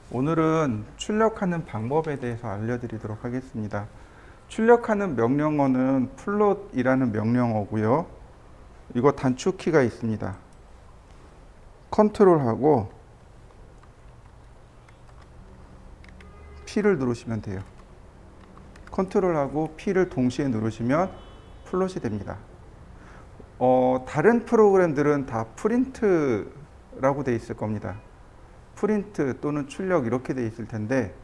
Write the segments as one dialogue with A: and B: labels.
A: 오늘은 출력하는 방법에 대해서 알려드리도록 하겠습니다. 출력하는 명령어는 플롯이라는 명령어고요. 이거 단축키가 있습니다. 컨트롤하고 P를 누르시면 돼요. 컨트롤하고 P를 동시에 누르시면 플롯이 됩니다. 다른 프로그램들은 다 프린트라고 돼 있을 겁니다. 프린트 또는 출력 이렇게 돼 있을 텐데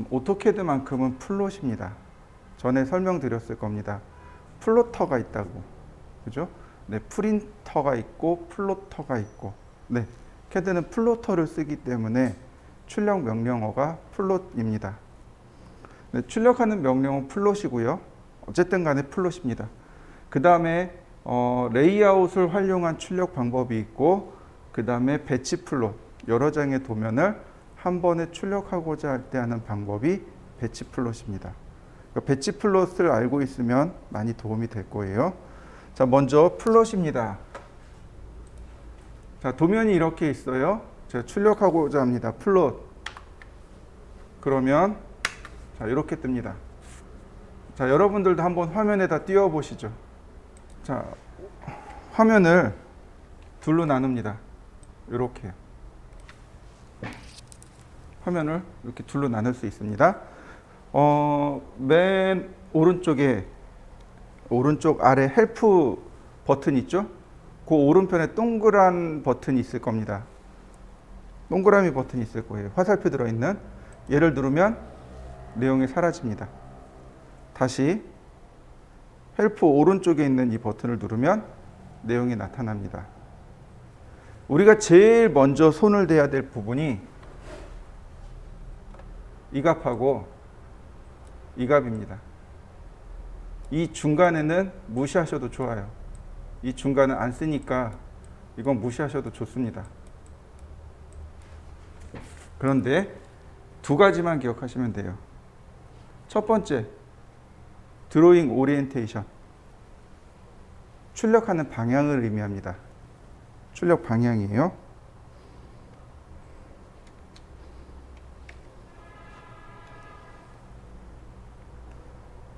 A: 오토캐드만큼은 플롯입니다. 전에 설명드렸을 겁니다. 플로터가 있다고. 그죠? 네, 프린터가 있고 플로터가 있고. 네, 캐드는 플로터를 쓰기 때문에 출력 명령어가 플롯입니다. 네, 출력하는 명령어는 플롯이고요. 어쨌든 간에 플롯입니다. 그 다음에 레이아웃을 활용한 출력 방법이 있고, 그 다음에 배치 플롯, 여러 장의 도면을 한 번에 출력하고자 할 때 하는 방법이 배치 플롯입니다. 배치 플롯을 알고 있으면 많이 도움이 될 거예요. 자, 먼저 플롯입니다. 자, 도면이 이렇게 있어요. 제가 출력하고자 합니다. 플롯. 그러면 자, 이렇게 뜹니다. 자, 여러분들도 한번 화면에다 띄워 보시죠. 자, 화면을 둘로 나눕니다. 이렇게. 화면을 이렇게 둘로 나눌 수 있습니다. 맨 오른쪽에 오른쪽 아래 헬프 버튼 있죠? 그 오른편에 동그란 버튼이 있을 겁니다. 동그라미 버튼이 있을 거예요. 화살표 들어있는. 얘를 누르면 내용이 사라집니다. 다시 헬프 오른쪽에 있는 이 버튼을 누르면 내용이 나타납니다. 우리가 제일 먼저 손을 대야 될 부분이 이 값하고 이 값입니다. 이 중간에는 무시하셔도 좋아요. 이 중간은 안 쓰니까 이건 무시하셔도 좋습니다. 그런데 두 가지만 기억하시면 돼요. 첫 번째, 드로잉 오리엔테이션. 출력하는 방향을 의미합니다. 출력 방향이에요.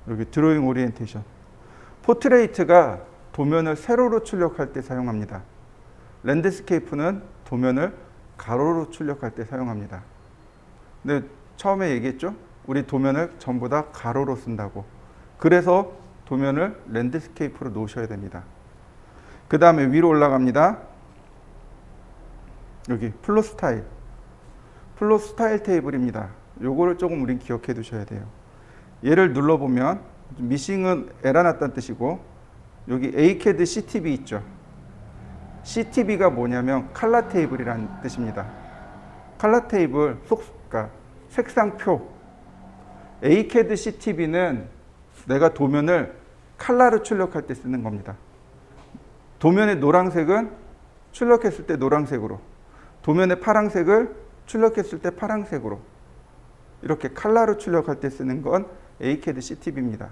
A: 여기 드로잉 오리엔테이션. 포트레이트가 도면을 세로로 출력할 때 사용합니다. 랜드스케이프는 도면을 가로로 출력할 때 사용합니다. 근데 처음에 얘기했죠? 우리 도면을 전부 다 가로로 쓴다고. 그래서 도면을 랜드스케이프로 놓으셔야 됩니다. 그 다음에 위로 올라갑니다. 여기 플롯 스타일. 플롯 스타일 테이블입니다. 요거를 조금 우린 기억해 두셔야 돼요. 얘를 눌러보면 미싱은 에러났다는 뜻이고, 여기 ACAD CTB 있죠. CTB가 뭐냐면 컬러 테이블이라는 뜻입니다. 컬러 테이블, 그러니까 색상표. ACAD CTB는 내가 도면을 컬러로 출력할 때 쓰는 겁니다. 도면의 노란색은 출력했을 때 노란색으로, 도면의 파란색을 출력했을 때 파란색으로, 이렇게 컬러로 출력할 때 쓰는 건 ACAD CTB입니다.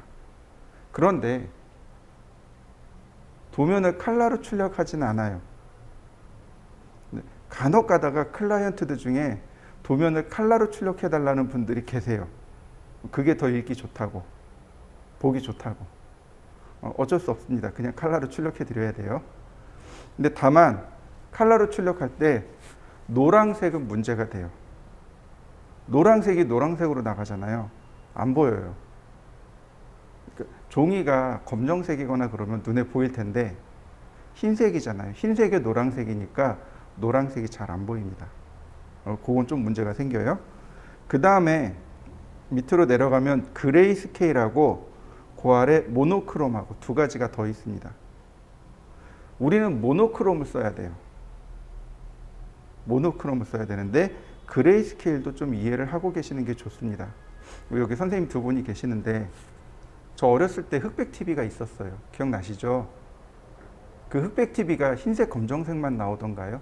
A: 그런데 도면을 컬러로 출력하지는 않아요. 간혹 가다가 클라이언트들 중에 도면을 컬러로 출력해달라는 분들이 계세요. 그게 더 읽기 좋다고, 보기 좋다고. 어쩔 수 없습니다. 그냥 컬러로 출력해드려야 돼요. 근데 다만 컬러로 출력할 때 노란색은 문제가 돼요. 노란색이 노란색으로 나가잖아요. 안 보여요. 종이가 검정색이거나 그러면 눈에 보일 텐데 흰색이잖아요. 흰색에 노란색이니까 노란색이 잘 안 보입니다. 그건 좀 문제가 생겨요. 그 다음에 밑으로 내려가면 그레이 스케일하고 그 아래 모노크롬하고 두 가지가 더 있습니다. 우리는 모노크롬을 써야 돼요. 모노크롬을 써야 되는데 그레이 스케일도 좀 이해를 하고 계시는 게 좋습니다. 여기 선생님 두 분이 계시는데 저 어렸을 때 흑백 TV가 있었어요. 기억나시죠? 그 흑백 TV가 흰색 검정색만 나오던가요?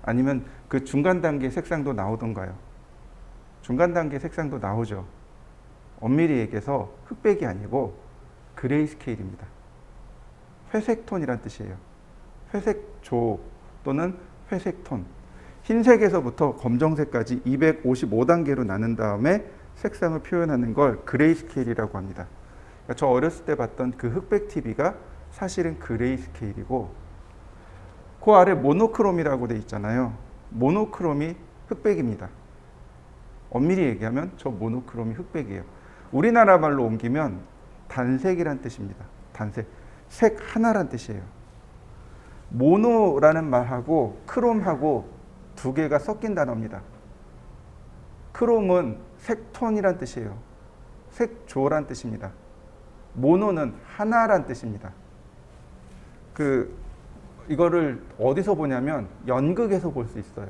A: 아니면 그 중간 단계 색상도 나오던가요? 중간 단계 색상도 나오죠. 엄밀히 얘기해서 흑백이 아니고 그레이 스케일입니다. 회색 톤이란 뜻이에요. 회색 조 또는 회색 톤. 흰색에서부터 검정색까지 255단계로 나눈 다음에 색상을 표현하는 걸 그레이스케일이라고 합니다. 그러니까 저 어렸을 때 봤던 그 흑백 TV가 사실은 그레이스케일이고, 그 아래 모노크롬이라고 돼 있잖아요. 모노크롬이 흑백입니다. 엄밀히 얘기하면 저 모노크롬이 흑백이에요. 우리나라 말로 옮기면 단색이란 뜻입니다. 단색. 색 하나란 뜻이에요. 모노라는 말하고 크롬하고 두 개가 섞인 단어입니다. 크롬은 색톤이란 뜻이에요. 색조란 뜻입니다. 모노는 하나란 뜻입니다. 이거를 어디서 보냐면 연극에서 볼 수 있어요.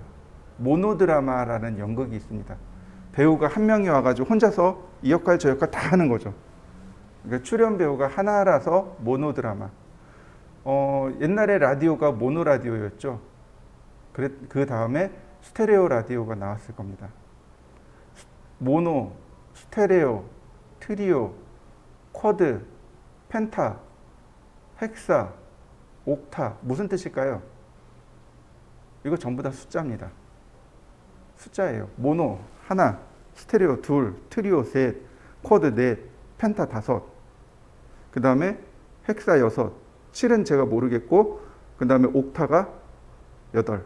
A: 모노드라마라는 연극이 있습니다. 배우가 한 명이 와가지고 혼자서 이 역할 저 역할 다 하는 거죠. 그러니까 출연 배우가 하나라서 모노드라마. 옛날에 라디오가 모노라디오였죠. 그 다음에 스테레오 라디오가 나왔을 겁니다. 모노, 스테레오, 트리오, 쿼드, 펜타, 헥사, 옥타, 무슨 뜻일까요? 이거 전부 다 숫자입니다. 숫자예요. 모노 하나, 스테레오 둘, 트리오 셋, 쿼드 넷, 펜타 다섯, 그 다음에 헥사 여섯, 7은 제가 모르겠고, 그 다음에 옥타가 8.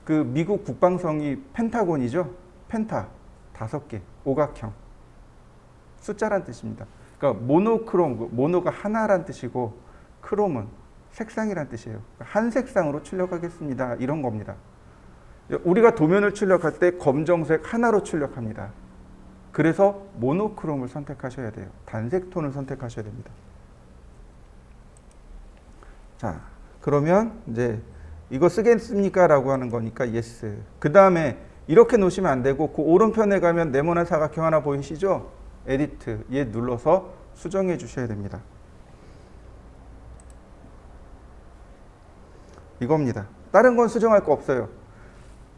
A: 그 미국 국방성이 펜타곤이죠. 펜타 5개, 오각형. 숫자란 뜻입니다. 그러니까 모노크롬, 모노가 하나란 뜻이고 크롬은 색상이란 뜻이에요. 한 색상으로 출력하겠습니다. 이런 겁니다. 우리가 도면을 출력할 때 검정색 하나로 출력합니다. 그래서 모노크롬을 선택하셔야 돼요. 단색 톤을 선택하셔야 됩니다. 자, 그러면 이제 이거 쓰겠습니까? 라고 하는 거니까 yes. 그 다음에 이렇게 놓으시면 안 되고 그 오른편에 가면 네모난 사각형 하나 보이시죠? 에디트 얘 눌러서 수정해 주셔야 됩니다. 이겁니다. 다른 건 수정할 거 없어요.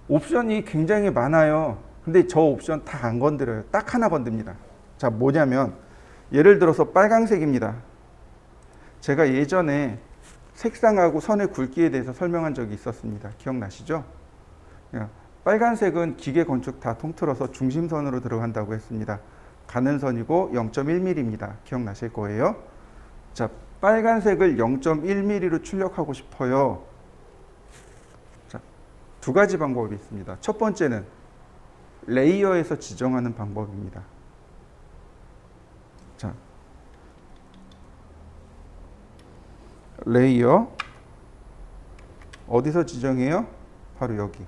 A: 옵션이 굉장히 많아요. 근데 저 옵션 다 안 건드려요. 딱 하나 건듭니다. 자, 뭐냐면 예를 들어서 빨강색입니다. 제가 예전에 색상하고 선의 굵기에 대해서 설명한 적이 있었습니다. 기억나시죠? 빨간색은 기계 건축 다 통틀어서 중심선으로 들어간다고 했습니다. 가는 선이고 0.1mm입니다. 기억나실 거예요. 자, 빨간색을 0.1mm로 출력하고 싶어요. 자, 두 가지 방법이 있습니다. 첫 번째는 레이어에서 지정하는 방법입니다. 자, 레이어 어디서 지정해요? 바로 여기.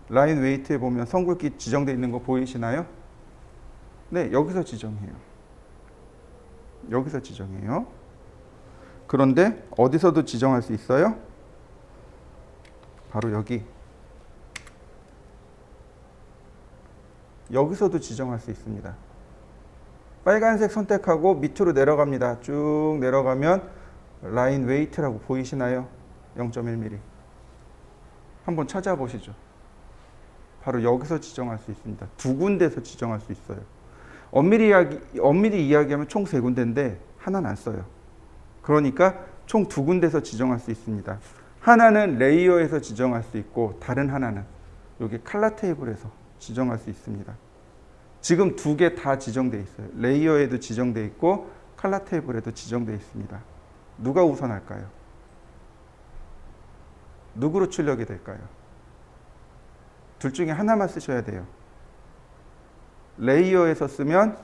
A: 라인 웨이트에 보면 선 굵기 지정되어 있는 거 보이시나요? 네, 여기서 지정해요. 여기서 지정해요. 그런데 어디서도 지정할 수 있어요? 바로 여기. 여기서도 지정할 수 있습니다. 빨간색 선택하고 밑으로 내려갑니다. 쭉 내려가면 라인 웨이트라고 보이시나요? 0.1mm. 한번 찾아보시죠. 바로 여기서 지정할 수 있습니다. 두 군데서 지정할 수 있어요. 엄밀히 이야기하면 총 세 군데인데 하나는 안 써요. 그러니까 총 두 군데서 지정할 수 있습니다. 하나는 레이어에서 지정할 수 있고 다른 하나는 여기 칼라 테이블에서 지정할 수 있습니다. 지금 두 개 다 지정되어 있어요. 레이어에도 지정되어 있고 칼라 테이블에도 지정되어 있습니다. 누가 우선할까요? 누구로 출력이 될까요? 둘 중에 하나만 쓰셔야 돼요. 레이어에서 쓰면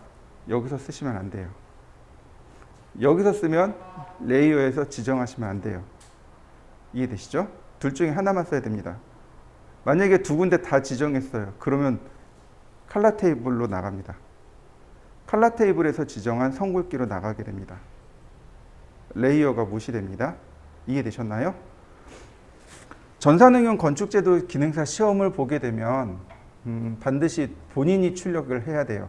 A: 여기서 쓰시면 안 돼요. 여기서 쓰면 레이어에서 지정하시면 안 돼요. 이해되시죠? 둘 중에 하나만 써야 됩니다. 만약에 두 군데 다 지정했어요. 그러면 칼라 테이블로 나갑니다. 칼라 테이블에서 지정한 선 굵기로 나가게 됩니다. 레이어가 무시됩니다. 이해되셨나요? 전산응용 건축제도 기능사 시험을 보게 되면 반드시 본인이 출력을 해야 돼요.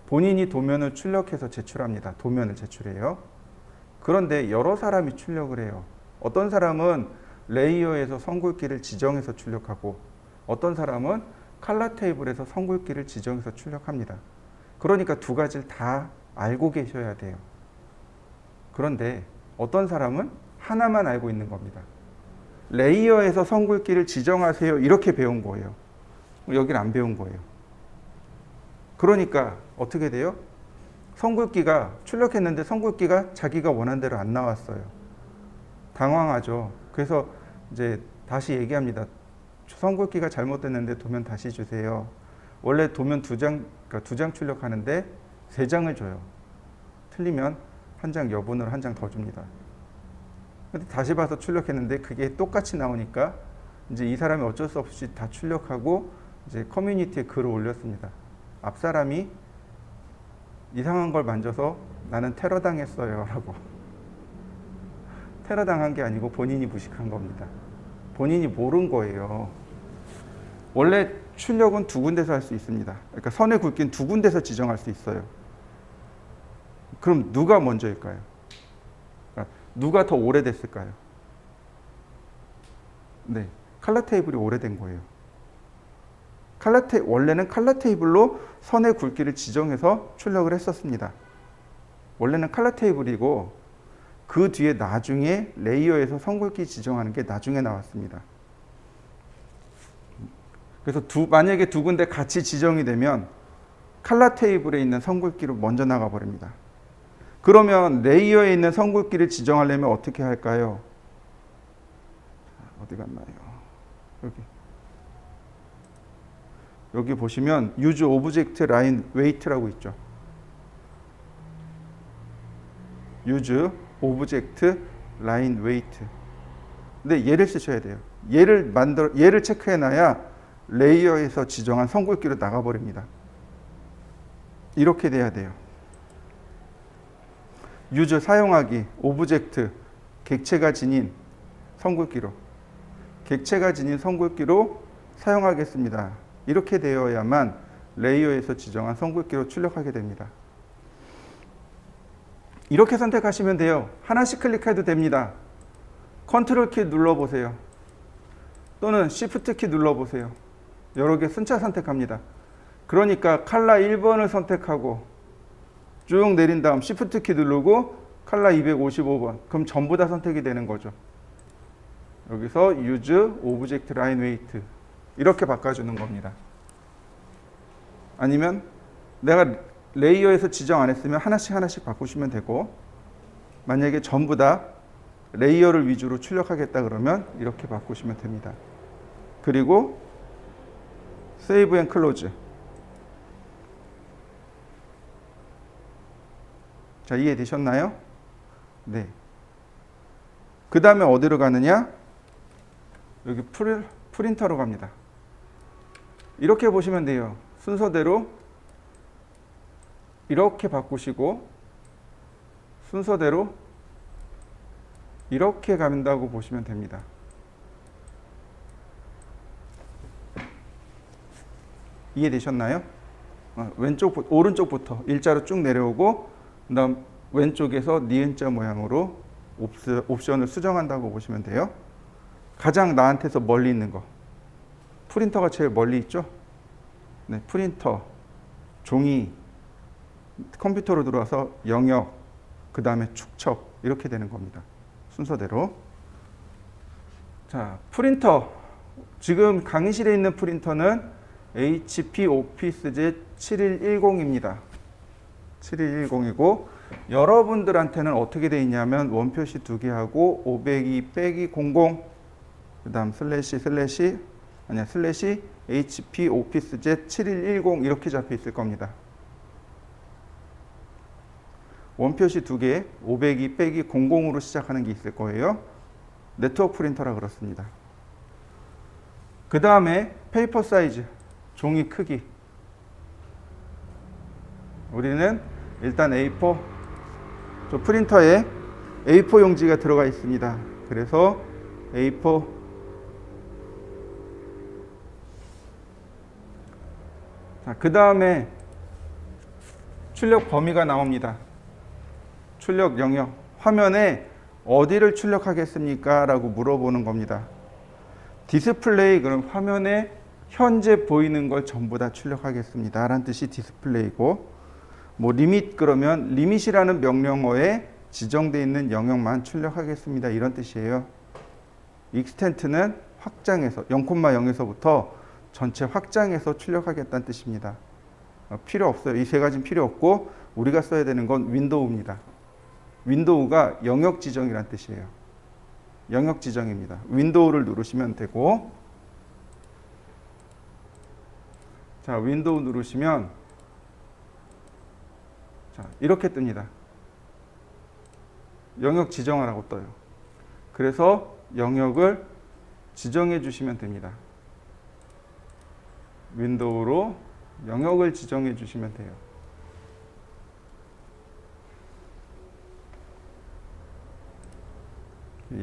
A: 본인이 도면을 출력해서 제출합니다. 도면을 제출해요. 그런데 여러 사람이 출력을 해요. 어떤 사람은 레이어에서 선 굵기를 지정해서 출력하고 어떤 사람은 칼라 테이블에서 선 굵기를 지정해서 출력합니다. 그러니까 두 가지를 다 알고 계셔야 돼요. 그런데 어떤 사람은 하나만 알고 있는 겁니다. 레이어에서 선 굵기를 지정하세요. 이렇게 배운 거예요. 여기는 안 배운 거예요. 그러니까 어떻게 돼요? 선 굵기가 출력했는데 선 굵기가 자기가 원한 대로 안 나왔어요. 당황하죠. 그래서 이제 다시 얘기합니다. 선 굵기가 잘못됐는데 도면 다시 주세요. 원래 도면 두 장 출력하는데 3장을 줘요. 틀리면 한 장 여분으로 한 장 더 줍니다. 근데 다시 봐서 출력했는데 그게 똑같이 나오니까 이제 이 사람이 어쩔 수 없이 다 출력하고 이제 커뮤니티에 글을 올렸습니다. 앞 사람이 이상한 걸 만져서 나는 테러 당했어요 라고. 테러 당한 게 아니고 본인이 무식한 겁니다. 본인이 모른 거예요. 원래 출력은 2군데서 할 수 있습니다. 그러니까 선의 굵기는 2군데서 지정할 수 있어요. 그럼 누가 먼저일까요? 그러니까 누가 더 오래됐을까요? 네, 칼라 테이블이 오래된 거예요. 원래는 칼라 테이블로 선의 굵기를 지정해서 출력을 했었습니다. 원래는 칼라 테이블이고 그 뒤에 나중에 레이어에서 선 굵기 지정하는 게 나중에 나왔습니다. 그래서 만약에 2군데 같이 지정이 되면 칼라 테이블에 있는 선 굵기로 먼저 나가 버립니다. 그러면 레이어에 있는 선 굵기를 지정하려면 어떻게 할까요? 어디 갔나요? 여기 보시면 use object line weight라고 있죠. use object line weight. 근데 얘를 쓰셔야 돼요. 얘를 체크해놔야 레이어에서 지정한 선 굵기로 나가버립니다. 이렇게 돼야 돼요. use 사용하기, object 객체가 지닌 선 굵기로, 객체가 지닌 선 굵기로 사용하겠습니다. 이렇게 되어야만 레이어에서 지정한 선 굵기로 출력하게 됩니다. 이렇게 선택하시면 돼요. 하나씩 클릭해도 됩니다. 컨트롤 키 눌러보세요. 또는 시프트 키 눌러보세요. 여러 개 순차 선택합니다. 그러니까 칼라 1번을 선택하고 쭉 내린 다음 시프트 키 누르고 칼라 255번. 그럼 전부 다 선택이 되는 거죠. 여기서 use object line weight 이렇게 바꿔주는 겁니다. 아니면 내가 레이어에서 지정 안 했으면 하나씩 바꾸시면 되고, 만약에 전부 다 레이어를 위주로 출력하겠다 그러면 이렇게 바꾸시면 됩니다. 그리고 Save and Close. 자, 이해되셨나요? 네. 그 다음에 어디로 가느냐? 여기 프린터로 갑니다. 이렇게 보시면 돼요. 순서대로 이렇게 바꾸시고 순서대로 이렇게 간다고 보시면 됩니다. 이해되셨나요? 오른쪽부터 일자로 쭉 내려오고 그다음 왼쪽에서 니은자 모양으로 옵션을 수정한다고 보시면 돼요. 가장 나한테서 멀리 있는 거. 프린터가 제일 멀리 있죠? 네, 프린터, 종이, 컴퓨터로 들어와서 영역, 그 다음에 축척 이렇게 되는 겁니다. 순서대로. 자, 프린터. 지금 강의실에 있는 프린터는 HP 오피스젯 7110입니다. 7110이고 여러분들한테는 어떻게 되어 있냐면 원표시 2개 하고 502-00 그 다음 슬래시 HP 오피스젯 7110 이렇게 잡혀 있을 겁니다. 원표시 2개 502-00으로 시작하는 게 있을 거예요. 네트워크 프린터라 그렇습니다. 그 다음에 페이퍼 사이즈, 종이 크기. 우리는 일단 A4, 저 프린터에 A4 용지가 들어가 있습니다. 그래서 A4 자, 그 다음에 출력 범위가 나옵니다. 출력 영역, 화면에 어디를 출력하겠습니까? 라고 물어보는 겁니다. 디스플레이, 그럼 화면에 현재 보이는 걸 전부 다 출력하겠습니다. 라는 뜻이 디스플레이고, 뭐 리밋, 그러면 리밋이라는 명령어에 지정되어 있는 영역만 출력하겠습니다. 이런 뜻이에요. 익스텐트는 확장해서 0,0에서부터 전체 확장해서 출력하겠다는 뜻입니다. 필요 없어요. 이 세 가지는 필요 없고 우리가 써야 되는 건 윈도우입니다. 윈도우가 영역 지정이란 뜻이에요. 영역 지정입니다. 윈도우를 누르시면 되고, 자, 윈도우 누르시면 자, 이렇게 뜹니다. 영역 지정하라고 떠요. 그래서 영역을 지정해 주시면 됩니다. 윈도우로 영역을 지정해 주시면 돼요.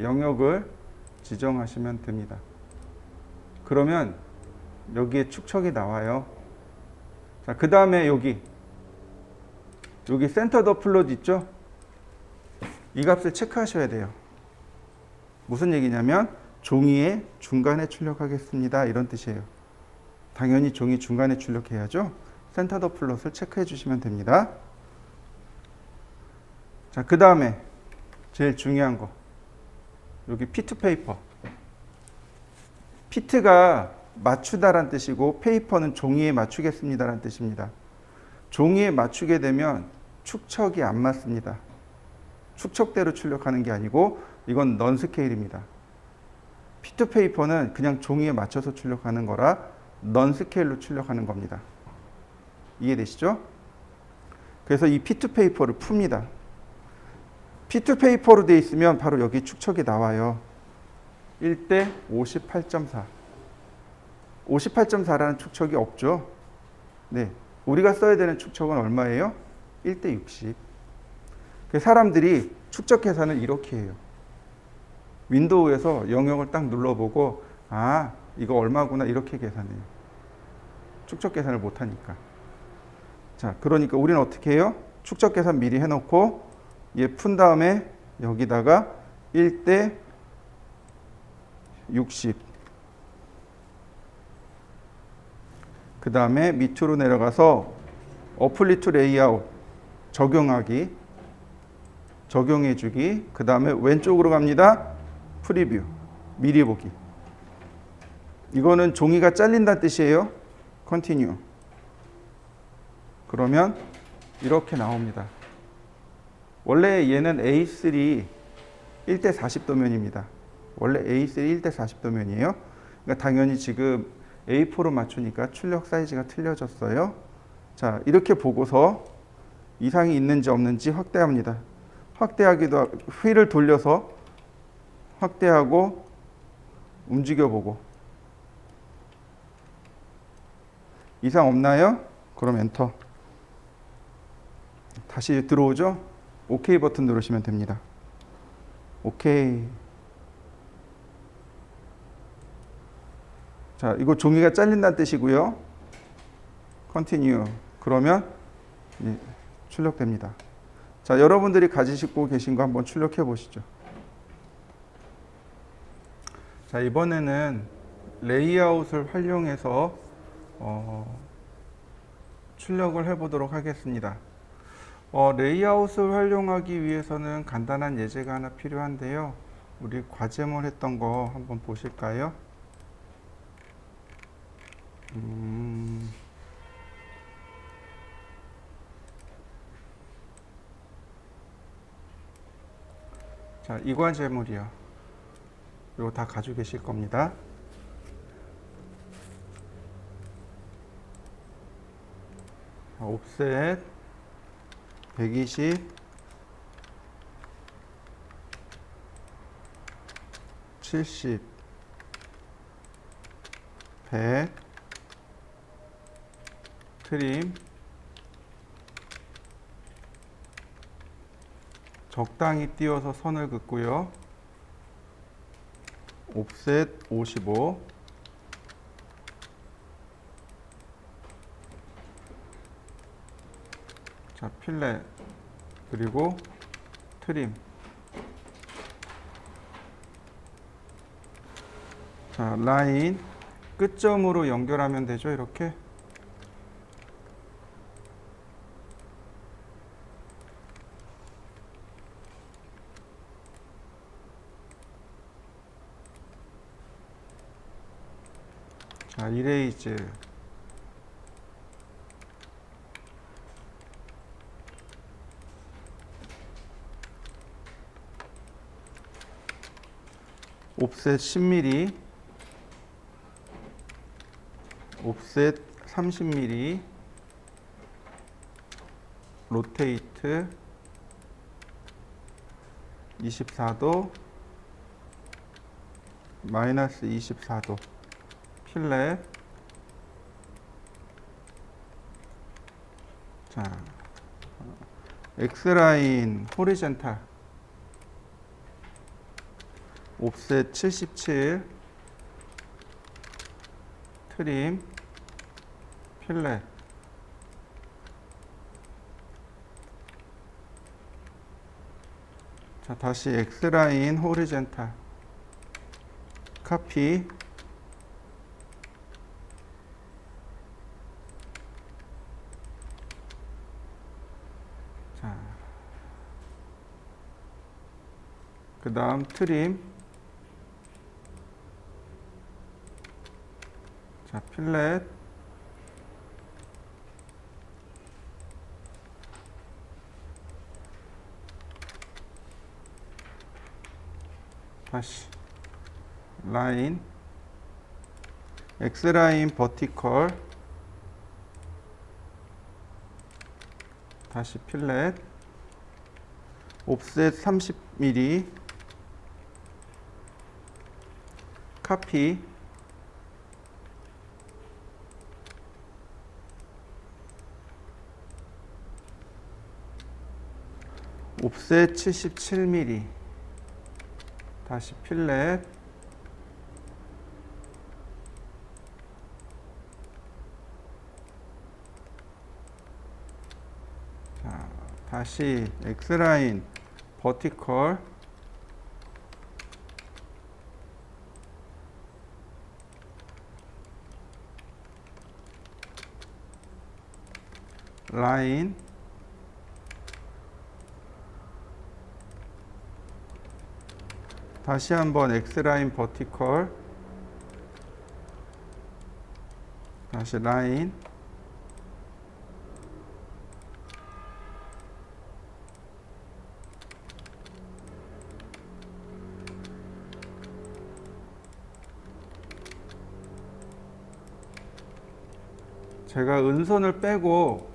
A: 영역을 지정하시면 됩니다. 그러면 여기에 축척이 나와요. 자, 그 다음에 여기 센터 더 플롯 있죠? 이 값을 체크하셔야 돼요. 무슨 얘기냐면 종이의 중간에 출력하겠습니다. 이런 뜻이에요. 당연히 종이 중간에 출력해야죠. 센터 더 플롯을 체크해 주시면 됩니다. 자, 그 다음에 제일 중요한 거. 여기 피트 페이퍼. 피트가 맞추다란 뜻이고 페이퍼는 종이에 맞추겠습니다란 뜻입니다. 종이에 맞추게 되면 축척이 안 맞습니다. 축척대로 출력하는 게 아니고 이건 넌 스케일입니다. 피트 페이퍼는 그냥 종이에 맞춰서 출력하는 거라 넌 스케일로 출력하는 겁니다. 이해되시죠? 그래서 이 피트 페이퍼를 풉니다. 피트 페이퍼로 되어 있으면 바로 여기 축척이 나와요. 1대 58.4. 58.4라는 축척이 없죠. 네, 우리가 써야 되는 축척은 얼마예요? 1대 60. 사람들이 축척 계산을 이렇게 해요. 윈도우에서 영역을 딱 눌러보고 아, 이거 얼마구나 이렇게 계산해요. 축척 계산을 못하니까. 자, 그러니까 우리는 어떻게 해요? 축척 계산 미리 해놓고 얘 푼 다음에 여기다가 1대 60. 그 다음에 밑으로 내려가서 어플리 투 레이아웃 적용하기, 적용해주기. 그 다음에 왼쪽으로 갑니다. 프리뷰, 미리 보기. 이거는 종이가 잘린다는 뜻이에요. 컨티뉴. 그러면 이렇게 나옵니다. 원래 얘는 A3 1대 40도면입니다. 원래 A3 1대 40도면이에요. 그러니까 당연히 지금 A4로 맞추니까 출력 사이즈가 틀려졌어요. 자, 이렇게 보고서 이상이 있는지 없는지 확대합니다. 확대하기도 휠을 돌려서 확대하고 움직여보고 이상 없나요? 그럼 엔터. 다시 들어오죠? OK 버튼 누르시면 됩니다. OK. 자, 이거 종이가 잘린다는 뜻이고요. Continue. 그러면 출력됩니다. 자, 여러분들이 가지고 계신 거 한번 출력해 보시죠. 자, 이번에는 레이아웃을 활용해서 출력을 해보도록 하겠습니다. 레이아웃을 활용하기 위해서는 간단한 예제가 하나 필요한데요. 우리 과제물 했던 거 한번 보실까요? 자, 이 과제물이요. 이거 다 가지고 계실 겁니다. 옵셋 120 70 100 트림 적당히 띄워서 선을 긋고요. 옵셋 55 자, 필렛 그리고 트림. 자, 라인 끝점으로 연결하면 되죠. 이렇게. 자, 이레이즈. 옵셋 10mm, 옵셋 30mm, 로테이트 24도, 마이너스 24도, 필렛. 자, X라인 호리젠탈, 옵셋 77, 트림, 필렛. 자, 다시 X라인 호리젠탈, 카피, 자, 그 다음 트림, 자, 필렛, 다시 라인, X라인 버티컬, 다시 필렛, 옵셋 30mm, 카피, 옵셋 77mm, 다시 필렛, 자, 다시 X라인 버티컬, 라인, 다시 한번 X라인 버티컬, 다시 라인, 제가 은선을 빼고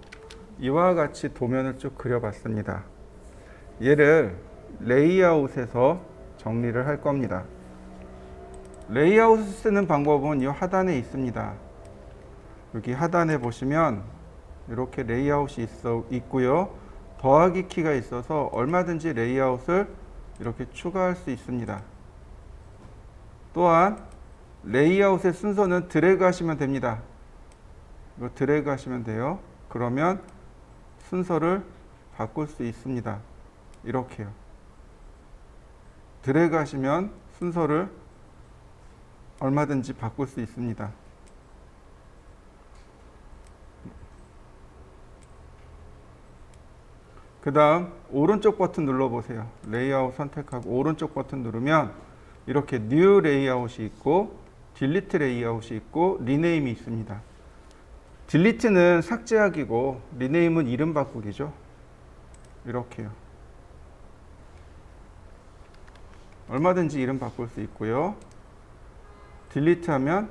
A: 이와 같이 도면을 쭉 그려봤습니다. 얘를 레이아웃에서 정리를 할 겁니다. 레이아웃을 쓰는 방법은 이 하단에 있습니다. 여기 하단에 보시면 이렇게 레이아웃이 있고요. 더하기 키가 있어서 얼마든지 레이아웃을 이렇게 추가할 수 있습니다. 또한 레이아웃의 순서는 드래그 하시면 됩니다. 이거 드래그 하시면 돼요. 그러면 순서를 바꿀 수 있습니다. 이렇게요. 드래그 하시면 순서를 얼마든지 바꿀 수 있습니다. 그 다음 오른쪽 버튼 눌러보세요. 레이아웃 선택하고 오른쪽 버튼 누르면 이렇게 뉴 레이아웃이 있고 딜리트 레이아웃이 있고 리네임이 있습니다. 딜리트는 삭제하기고 리네임은 이름 바꾸기죠. 이렇게요. 얼마든지 이름 바꿀 수 있고요. 딜리트 하면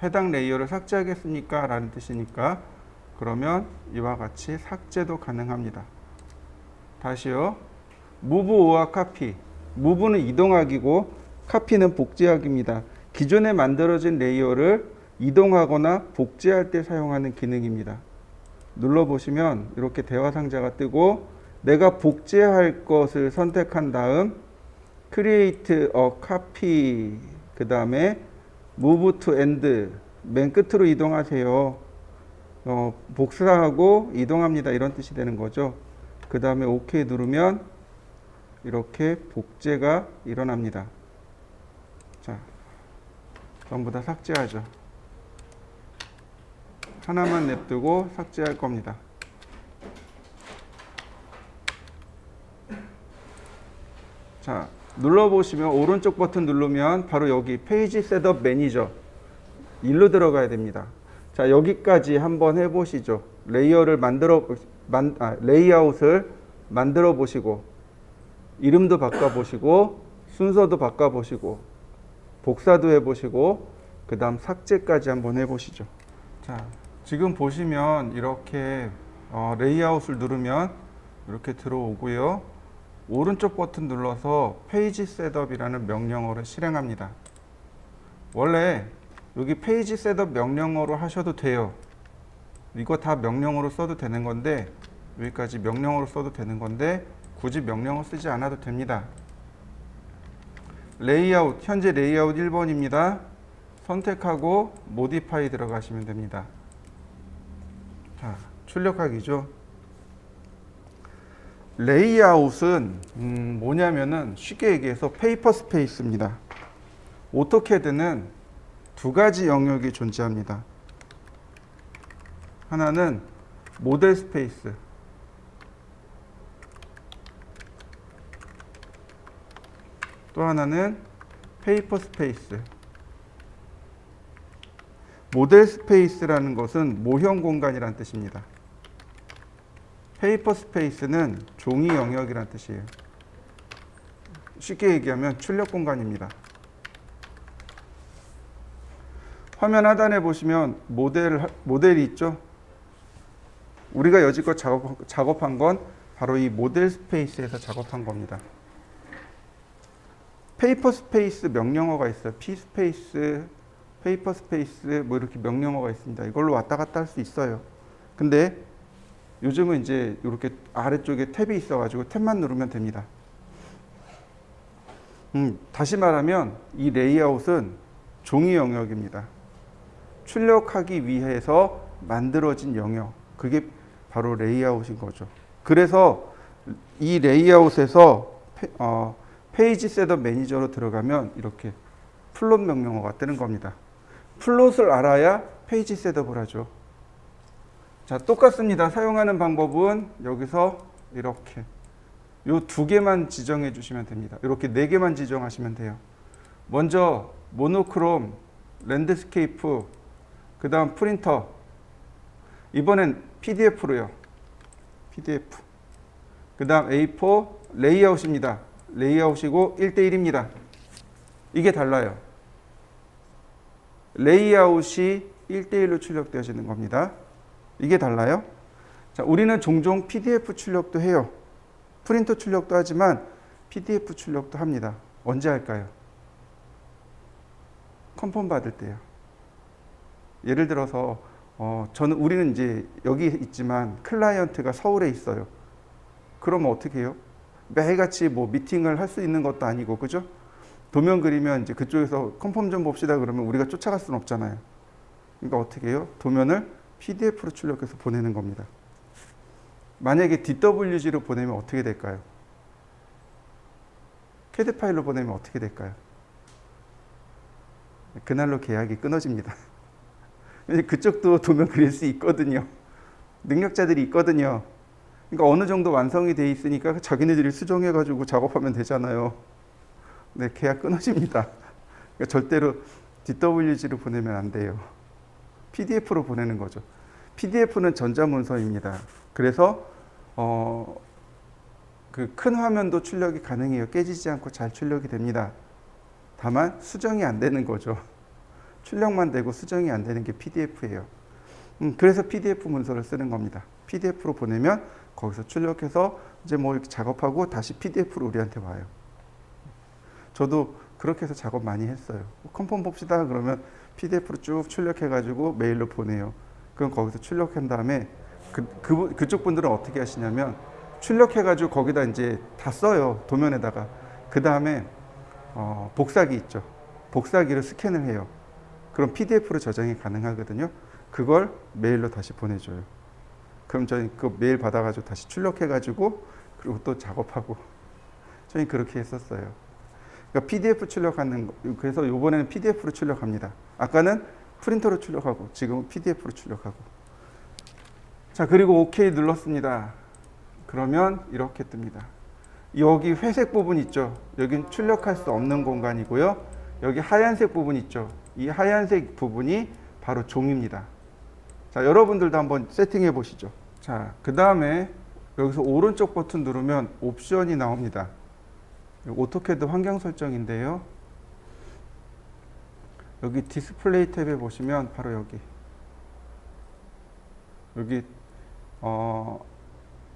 A: 해당 레이어를 삭제하겠습니까? 라는 뜻이니까 그러면 이와 같이 삭제도 가능합니다. 다시요. Move or Copy. Move는 이동하기고 Copy는 복제하기입니다. 기존에 만들어진 레이어를 이동하거나 복제할 때 사용하는 기능입니다. 눌러보시면 이렇게 대화 상자가 뜨고 내가 복제할 것을 선택한 다음 Create a Copy 그 다음에 Move to End 맨 끝으로 이동하세요. 복사하고 이동합니다. 이런 뜻이 되는 거죠. 그 다음에 OK 누르면 이렇게 복제가 일어납니다. 자, 전부 다 삭제하죠. 하나만 냅두고 삭제할 겁니다. 자, 눌러보시면 오른쪽 버튼 누르면 바로 여기 페이지 셋업 매니저 일로 들어가야 됩니다. 자, 여기까지 한번 해보시죠. 레이아웃을 만들어 보시고, 이름도 바꿔보시고, 순서도 바꿔보시고, 복사도 해보시고, 그 다음 삭제까지 한번 해보시죠. 자, 지금 보시면 이렇게 레이아웃을 누르면 이렇게 들어오고요. 오른쪽 버튼 눌러서 페이지 셋업이라는 명령어를 실행합니다. 원래 여기 페이지 셋업 명령어로 하셔도 돼요. 이거 다 명령어로 써도 되는 건데, 여기까지 명령어로 써도 되는 건데 굳이 명령어 쓰지 않아도 됩니다. 레이아웃, 현재 레이아웃 1번입니다. 선택하고 모디파이 들어가시면 됩니다. 자, 출력하기죠. 레이아웃은 뭐냐면은 쉽게 얘기해서 페이퍼 스페이스입니다. 오토캐드는 두 가지 영역이 존재합니다. 하나는 모델 스페이스, 또 하나는 페이퍼 스페이스. 모델 스페이스라는 것은 모형 공간이라는 뜻입니다. 페이퍼 스페이스는 종이 영역이라는 뜻이에요. 쉽게 얘기하면 출력 공간입니다. 화면 하단에 보시면 모델이 있죠. 우리가 여지껏 작업한 건 바로 이 모델 스페이스에서 작업한 겁니다. 페이퍼 스페이스 명령어가 있어요. P 스페이스, 페이퍼 스페이스 뭐 이렇게 명령어가 있습니다. 이걸로 왔다 갔다 할 수 있어요. 근데 요즘은 이제 이렇게 아래쪽에 탭이 있어가지고 탭만 누르면 됩니다. 다시 말하면 이 레이아웃은 종이 영역입니다. 출력하기 위해서 만들어진 영역, 그게 바로 레이아웃인 거죠. 그래서 이 레이아웃에서 페이지 셋업 매니저로 들어가면 이렇게 플롯 명령어가 뜨는 겁니다. 플롯을 알아야 페이지 셋업을 하죠. 자, 똑같습니다. 사용하는 방법은 여기서 이렇게 요 두 개만 지정해 주시면 됩니다. 이렇게 네 개만 지정하시면 돼요. 먼저 모노크롬, 랜드스케이프, 그 다음 프린터, 이번엔 PDF로요. PDF. 그 다음 A4 레이아웃입니다. 레이아웃이고 1대1입니다. 이게 달라요. 레이아웃이 1대1로 출력되어지는 겁니다. 이게 달라요. 자, 우리는 종종 PDF 출력도 해요. 프린터 출력도 하지만 PDF 출력도 합니다. 언제 할까요? 컨펌 받을 때요. 예를 들어서 우리는 이제 여기 있지만 클라이언트가 서울에 있어요. 그러면 어떻게 해요? 매일같이 뭐 미팅을 할 수 있는 것도 아니고, 그죠? 도면 그리면 이제 그쪽에서 컨펌 좀 봅시다 그러면 우리가 쫓아갈 수는 없잖아요. 그러니까 어떻게 해요? 도면을 PDF로 출력해서 보내는 겁니다. 만약에 DWG로 보내면 어떻게 될까요? CAD 파일로 보내면 어떻게 될까요? 그날로 계약이 끊어집니다. 그쪽도 도면 그릴 수 있거든요. 능력자들이 있거든요. 그러니까 어느 정도 완성이 돼 있으니까 자기네들이 수정해가지고 작업하면 되잖아요. 네, 계약 끊어집니다. 그러니까 절대로 DWG로 보내면 안 돼요. PDF로 보내는 거죠. PDF는 전자문서입니다. 그래서 그 큰 화면도 출력이 가능해요. 깨지지 않고 잘 출력이 됩니다. 다만 수정이 안 되는 거죠. 출력만 되고 수정이 안 되는 게 PDF예요. 그래서 PDF 문서를 쓰는 겁니다. PDF로 보내면 거기서 출력해서 이제 뭐 이렇게 작업하고 다시 PDF로 우리한테 와요. 저도 그렇게 해서 작업 많이 했어요. 컨펌 봅시다 그러면 PDF로 쭉 출력해가지고 메일로 보내요. 그럼 거기서 출력한 다음에 그쪽 분들은 어떻게 하시냐면 출력해가지고 거기다 이제 다 써요. 도면에다가. 그 다음에 복사기 있죠. 복사기로 스캔을 해요. 그럼 PDF로 저장이 가능하거든요. 그걸 메일로 다시 보내줘요. 그럼 저희 그 메일 받아가지고 다시 출력해가지고 그리고 또 작업하고 저희 그렇게 했었어요. 그러니까 PDF 출력하는 거. 그래서 이번에는 PDF로 출력합니다. 아까는 프린터로 출력하고 지금은 PDF로 출력하고. 자, 그리고 OK 눌렀습니다. 그러면 이렇게 뜹니다. 여기 회색 부분 있죠. 여긴 출력할 수 없는 공간이고요. 여기 하얀색 부분 있죠. 이 하얀색 부분이 바로 종입니다. 자, 여러분들도 한번 세팅해 보시죠. 자, 그 다음에 여기서 오른쪽 버튼 누르면 옵션이 나옵니다. 오토캐드 환경 설정인데요. 여기 디스플레이 탭에 보시면 바로 여기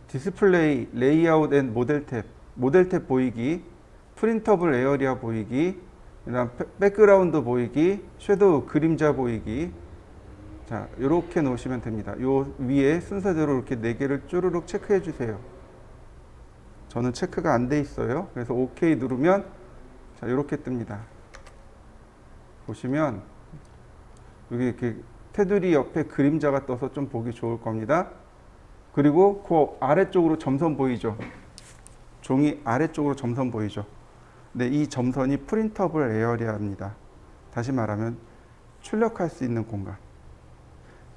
A: 디스플레이 레이아웃 앤 모델 탭 보이기, 프린터블 에어리아 보이기, 그다음 백그라운드 보이기, 섀도우 그림자 보이기. 자, 이렇게 놓으시면 됩니다. 요 위에 순서대로 이렇게 4개를 쭈르륵 체크해 주세요. 저는 체크가 안 돼 있어요. 그래서 OK 누르면 자, 이렇게 뜹니다. 보시면 여기 이렇게 테두리 옆에 그림자가 떠서 좀 보기 좋을 겁니다. 그리고 그 아래쪽으로 점선 보이죠? 종이 아래쪽으로 점선 보이죠? 네, 이 점선이 프린터블 에어리아입니다. 다시 말하면 출력할 수 있는 공간.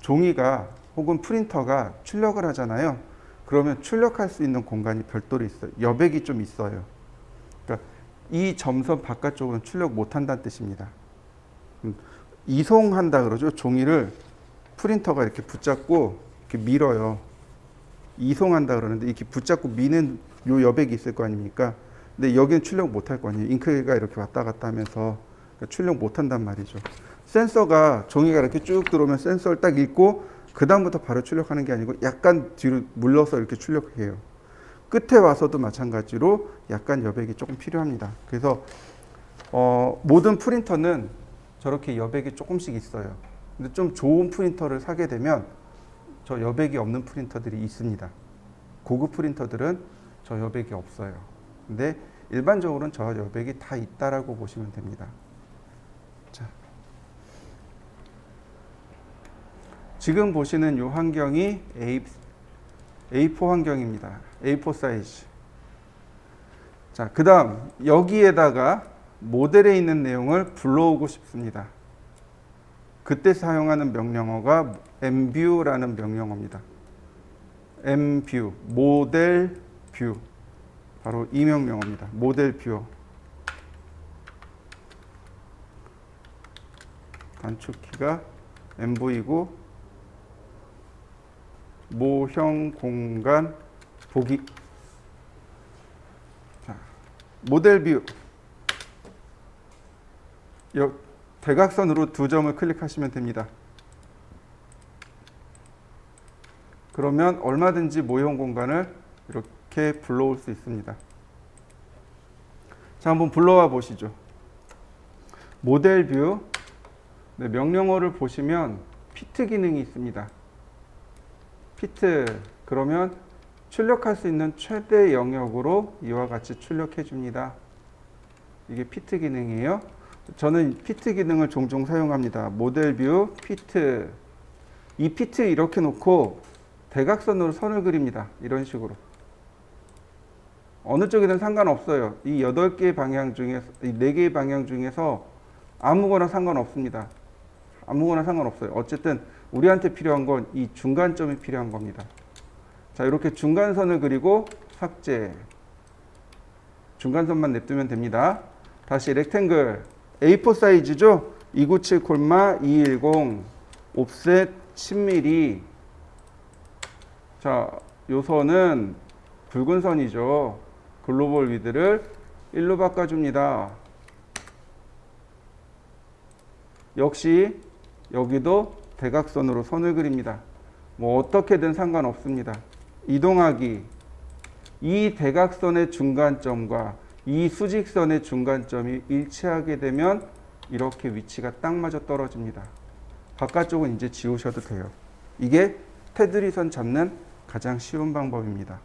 A: 종이가 혹은 프린터가 출력을 하잖아요. 그러면 출력할 수 있는 공간이 별도로 있어요. 여백이 좀 있어요. 그러니까 이 점선 바깥쪽으로는 출력 못한다는 뜻입니다. 이송한다 그러죠. 종이를 프린터가 이렇게 붙잡고 이렇게 밀어요. 이송한다 그러는데 이렇게 붙잡고 미는 요 여백이 있을 거 아닙니까? 근데 여기는 출력 못할 거 아니에요. 잉크가 이렇게 왔다 갔다 하면서 그러니까 출력 못한단 말이죠. 센서가 종이가 이렇게 쭉 들어오면 센서를 딱 읽고 그 다음부터 바로 출력하는 게 아니고 약간 뒤로 물러서 이렇게 출력해요. 끝에 와서도 마찬가지로 약간 여백이 조금 필요합니다. 그래서 모든 프린터는 저렇게 여백이 조금씩 있어요. 근데 좀 좋은 프린터를 사게 되면 저 여백이 없는 프린터들이 있습니다. 고급 프린터들은 저 여백이 없어요. 근데 일반적으로는 저 여백이 다 있다라고 보시면 됩니다. 자, 지금 보시는 이 환경이 A4 환경입니다. A4 사이즈. 자, 그 다음 여기에다가 모델에 있는 내용을 불러오고 싶습니다. 그때 사용하는 명령어가 mview라는 명령어입니다. mview, 모델 뷰. 바로 이 명령어입니다. 모델 뷰어. 단축키가 mv이고 모형 공간 보기. 자, 모델 뷰. 대각선으로 2점을 클릭하시면 됩니다. 그러면 얼마든지 모형 공간을 이렇게 불러올 수 있습니다. 자, 한번 불러와 보시죠. 모델 뷰. 네, 명령어를 보시면 피트 기능이 있습니다. 피트. 그러면 출력할 수 있는 최대 영역으로 이와 같이 출력해 줍니다. 이게 피트 기능이에요. 저는 피트 기능을 종종 사용합니다. 모델 뷰, 피트. 이 피트 이렇게 놓고 대각선으로 선을 그립니다. 이런 식으로. 어느 쪽이든 상관없어요. 이 8개의 방향 중에서, 이 4개의 방향 중에서 아무거나 상관없습니다. 아무거나 상관없어요. 어쨌든 우리한테 필요한 건 이 중간점이 필요한 겁니다. 자, 이렇게 중간선을 그리고 삭제. 중간선만 냅두면 됩니다. 다시 렉탱글. A4 사이즈죠? 297,210 옵셋 10mm. 자, 요 선은 붉은 선이죠. 글로벌 위드를 1로 바꿔줍니다. 역시 여기도 대각선으로 선을 그립니다. 뭐 어떻게든 상관없습니다. 이동하기. 이 대각선의 중간점과 이 수직선의 중간점이 일치하게 되면 이렇게 위치가 딱 맞아 떨어집니다. 바깥쪽은 이제 지우셔도 돼요. 이게 테두리 선 잡는 가장 쉬운 방법입니다.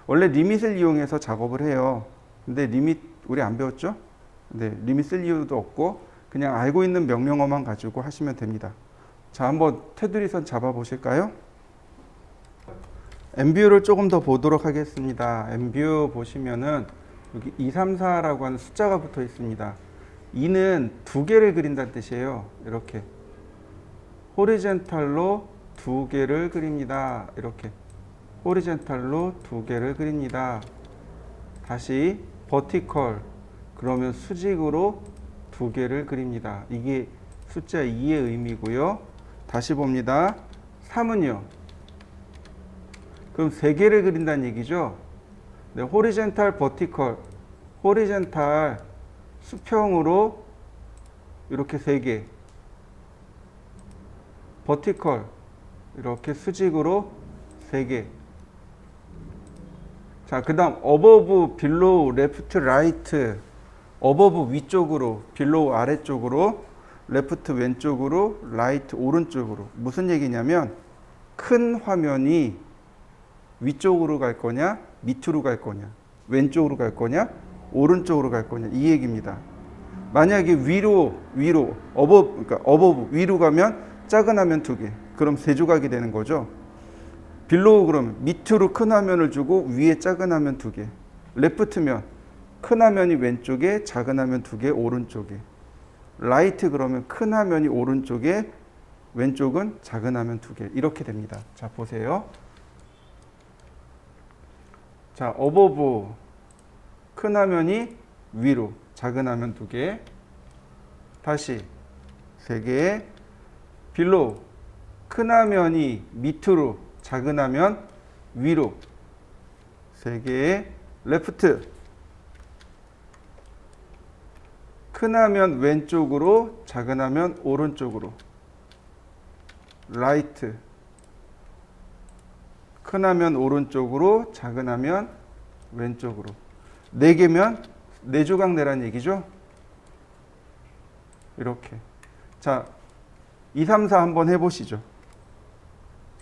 A: 원래 리밋을 이용해서 작업을 해요. 근데 리밋 우리 안 배웠죠? 네, 리밋 쓸 이유도 없고 그냥 알고 있는 명령어만 가지고 하시면 됩니다. 자, 한번 테두리 선 잡아 보실까요? mview를 조금 더 보도록 하겠습니다. mview 보시면은 여기 2, 3, 4라고 하는 숫자가 붙어 있습니다. 2는 2개를 그린다는 뜻이에요. 이렇게 호리젠탈로 2개를 그립니다. 이렇게 호리젠탈로 2개를 그립니다. 다시 버티컬 그러면 수직으로 두 개를 그립니다. 이게 숫자 2의 의미고요. 다시 봅니다. 3은요. 그럼 세 개를 그린다는 얘기죠. 네, 호리젠탈 버티컬 호리젠탈 수평으로 이렇게 세 개, 버티컬 이렇게 수직으로 세 개. 자, 그 다음 어버브, 빌로우, 레프트, 라이트. 어버브 위쪽으로, 빌로우 아래쪽으로, 레프트 왼쪽으로, 라이트 오른쪽으로. 무슨 얘기냐면 큰 화면이 위쪽으로 갈 거냐, 밑으로 갈 거냐, 왼쪽으로 갈 거냐, 오른쪽으로 갈 거냐, 이 얘기입니다. 만약에 위로, 그러니까 어버브, 위로 가면 작은 화면 두 개. 그럼 세 조각이 되는 거죠. 빌로우 그러면 밑으로 큰 화면을 주고 위에 작은 화면 두 개. 레프트면 큰 화면이 왼쪽에 작은 화면 두 개 오른쪽에. 라이트 그러면 큰 화면이 오른쪽에 왼쪽은 작은 화면 두 개. 이렇게 됩니다. 자, 보세요. 자, 어버브 큰 화면이 위로 작은 화면 두 개. 다시 세 개. 빌로우 큰 화면이 밑으로 작은 화면 위로 세 개의 레프트 큰 화면 왼쪽으로 작은 화면 오른쪽으로 라이트 큰 화면 오른쪽으로 작은 화면 왼쪽으로 네 개면 네 조각 내란 얘기죠. 이렇게. 자, 2, 3, 4 한번 해보시죠.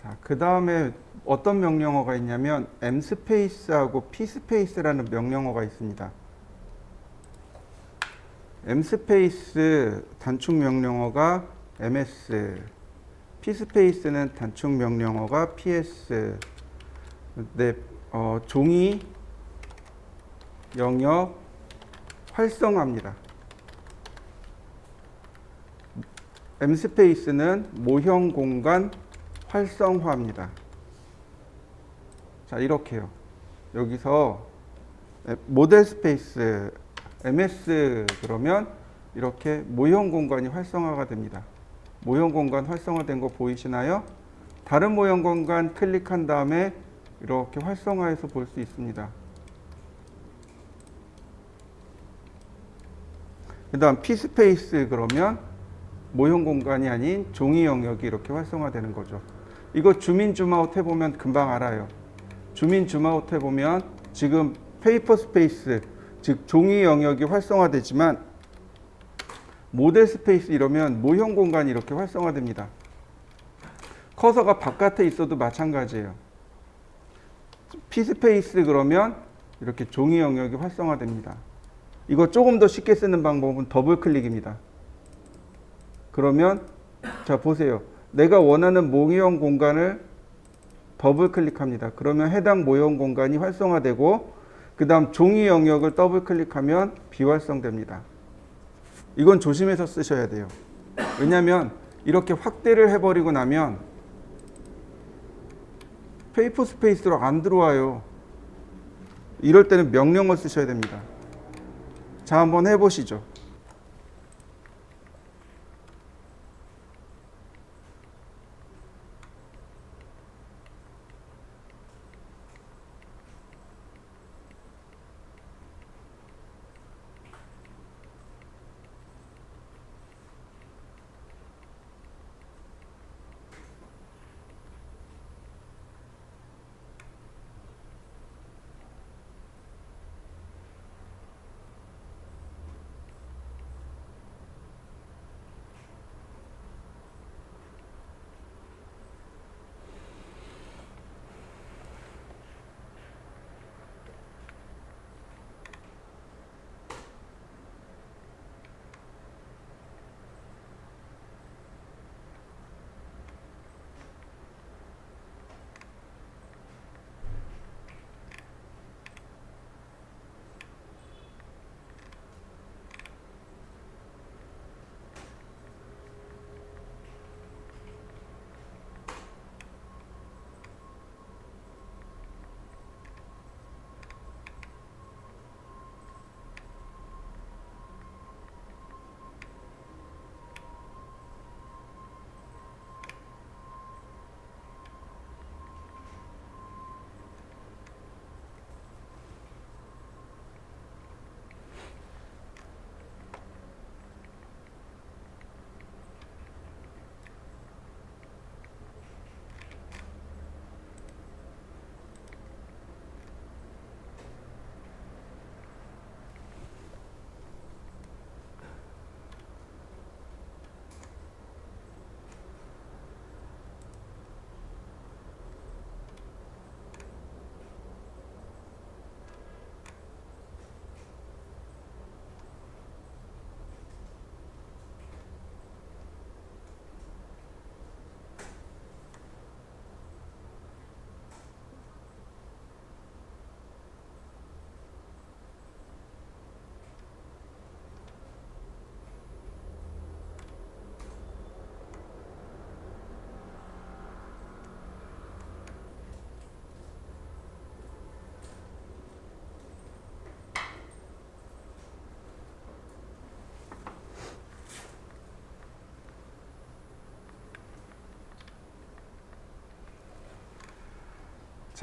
A: 자, 그 다음에 어떤 명령어가 있냐면 m스페이스하고 p스페이스라는 명령어가 있습니다. m스페이스 단축 명령어가 ms, p스페이스는 단축 명령어가 ps. 네, 종이 영역 활성화입니다. m스페이스는 모형 공간 활성화입니다. 자, 이렇게요. 여기서 모델 스페이스 ms 그러면 이렇게 모형 공간이 활성화가 됩니다. 모형 공간 활성화된 거 보이시나요? 다른 모형 공간 클릭한 다음에 이렇게 활성화해서 볼 수 있습니다. 그 다음 p스페이스 그러면 모형 공간이 아닌 종이 영역이 이렇게 활성화되는 거죠. 이거 줌인 줌아웃 해보면 금방 알아요. 줌인 줌아웃 해보면 지금 페이퍼 스페이스 즉 종이 영역이 활성화되지만 모델 스페이스 이러면 모형 공간이 이렇게 활성화됩니다. 커서가 바깥에 있어도 마찬가지예요. p스페이스 그러면 이렇게 종이 영역이 활성화됩니다. 이거 조금 더 쉽게 쓰는 방법은 더블 클릭입니다. 그러면 자, 보세요. 내가 원하는 모형 공간을 더블 클릭합니다. 그러면 해당 모형 공간이 활성화되고 그 다음 종이 영역을 더블 클릭하면 비활성됩니다. 이건 조심해서 쓰셔야 돼요. 왜냐하면 이렇게 확대를 해버리고 나면 페이퍼 스페이스로 안 들어와요. 이럴 때는 명령을 쓰셔야 됩니다. 자, 한번 해보시죠.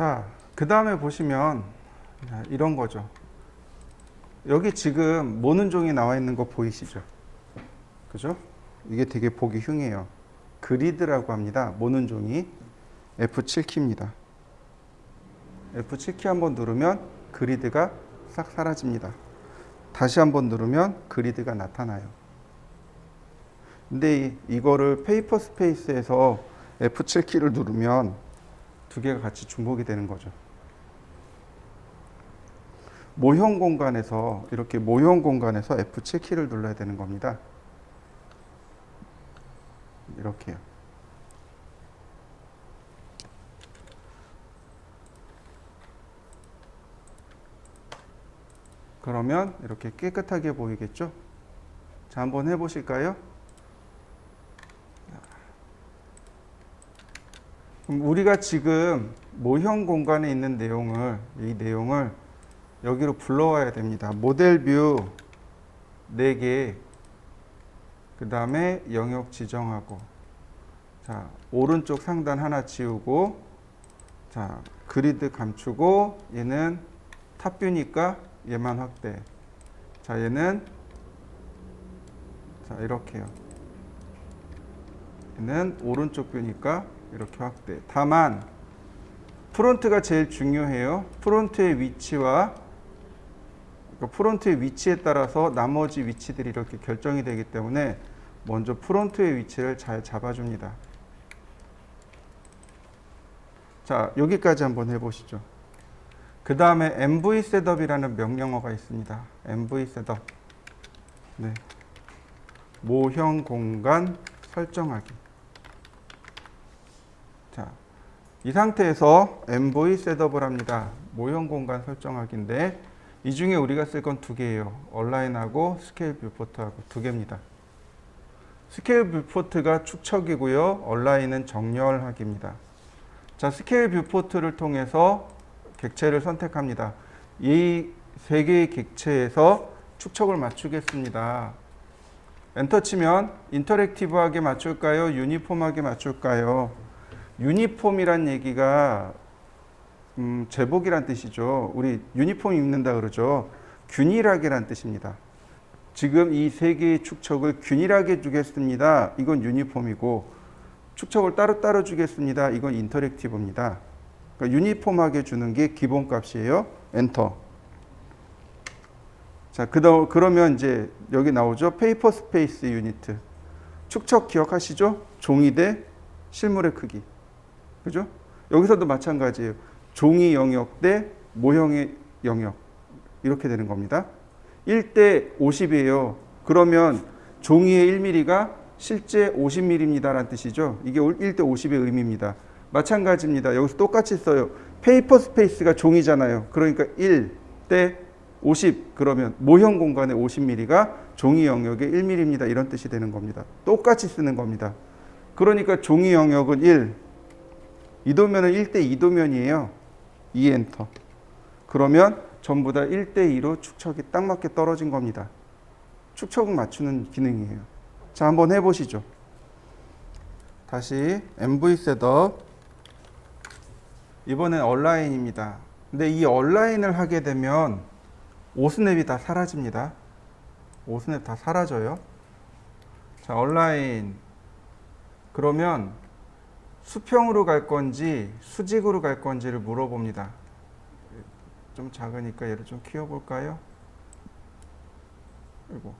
A: 자, 그 다음에 보시면 이런 거죠. 여기 지금 모는 종이 나와 있는 거 보이시죠? 그죠? 이게 되게 보기 흉해요. 그리드라고 합니다. 모는 종이. F7키입니다. F7키 한번 누르면 그리드가 싹 사라집니다. 다시 한번 누르면 그리드가 나타나요. 근데 이거를 페이퍼 스페이스에서 F7키를 누르면 두 개가 같이 중복이 되는 거죠. 모형 공간에서 이렇게 모형 공간에서 F7키를 눌러야 되는 겁니다. 이렇게요. 그러면 이렇게 깨끗하게 보이겠죠? 자, 한번 해보실까요? 그럼 우리가 지금 모형 공간에 있는 이 내용을 여기로 불러와야 됩니다. 모델 뷰 4개, 그 다음에 영역 지정하고, 자, 오른쪽 상단 하나 지우고, 자, 그리드 감추고, 얘는 탑뷰니까 얘만 확대. 자, 얘는, 자, 이렇게요. 얘는 오른쪽 뷰니까 이렇게 확대. 다만, 프론트가 제일 중요해요. 프론트의 위치와 프론트의 위치에 따라서 나머지 위치들이 이렇게 결정이 되기 때문에 먼저 프론트의 위치를 잘 잡아줍니다. 자, 여기까지 한번 해보시죠. 그 다음에 MV 셋업이라는 명령어가 있습니다. MV 셋업. 네. 모형 공간 설정하기. 자, 이 상태에서 MV 셋업을 합니다. 모형 공간 설정하기인데 이 중에 우리가 쓸 건 2개예요. 얼라인하고 스케일 뷰포트하고 2개입니다. 스케일 뷰포트가 축척이고요. 얼라인은 정렬하기입니다. 자, 스케일 뷰포트를 통해서 객체를 선택합니다. 이 3개의 객체에서 축척을 맞추겠습니다. 엔터 치면 인터랙티브하게 맞출까요? 유니폼하게 맞출까요? 유니폼이란 얘기가 제복이란 뜻이죠. 우리 유니폼 입는다 그러죠. 균일하게란 뜻입니다. 지금 이 3개의 축척을 균일하게 주겠습니다. 이건 유니폼이고, 축척을 따로따로 주겠습니다. 이건 인터랙티브입니다. 그러니까 유니폼하게 주는 게 기본값이에요. 엔터. 자, 그러면 이제 여기 나오죠. 페이퍼 스페이스 유니트. 축척 기억하시죠? 종이 대 실물의 크기. 그죠? 여기서도 마찬가지예요. 종이 영역 대 모형의 영역. 이렇게 되는 겁니다. 1대 50이에요. 그러면 종이의 1mm가 실제 50mm입니다. 라는 뜻이죠. 이게 1대 50의 의미입니다. 마찬가지입니다. 여기서 똑같이 써요. 페이퍼 스페이스가 종이잖아요. 그러니까 1대 50. 그러면 모형 공간의 50mm가 종이 영역의 1mm입니다. 이런 뜻이 되는 겁니다. 똑같이 쓰는 겁니다. 그러니까 종이 영역은 1. 이 도면은 1대 2도면이에요. 2 엔터. 그러면 전부 다 1대 2로 축척이 딱 맞게 떨어진 겁니다. 축척을 맞추는 기능이에요. 자, 한번 해보시죠. 다시 MV 셋업. 이번엔 얼라인입니다. 근데 이 얼라인을 하게 되면 오스냅이 다 사라집니다. 오스냅 다 사라져요. 자, 얼라인. 그러면 수평으로 갈 건지 수직으로 갈 건지를 물어봅니다. 좀 작으니까 얘를 좀 키워볼까요? 그리고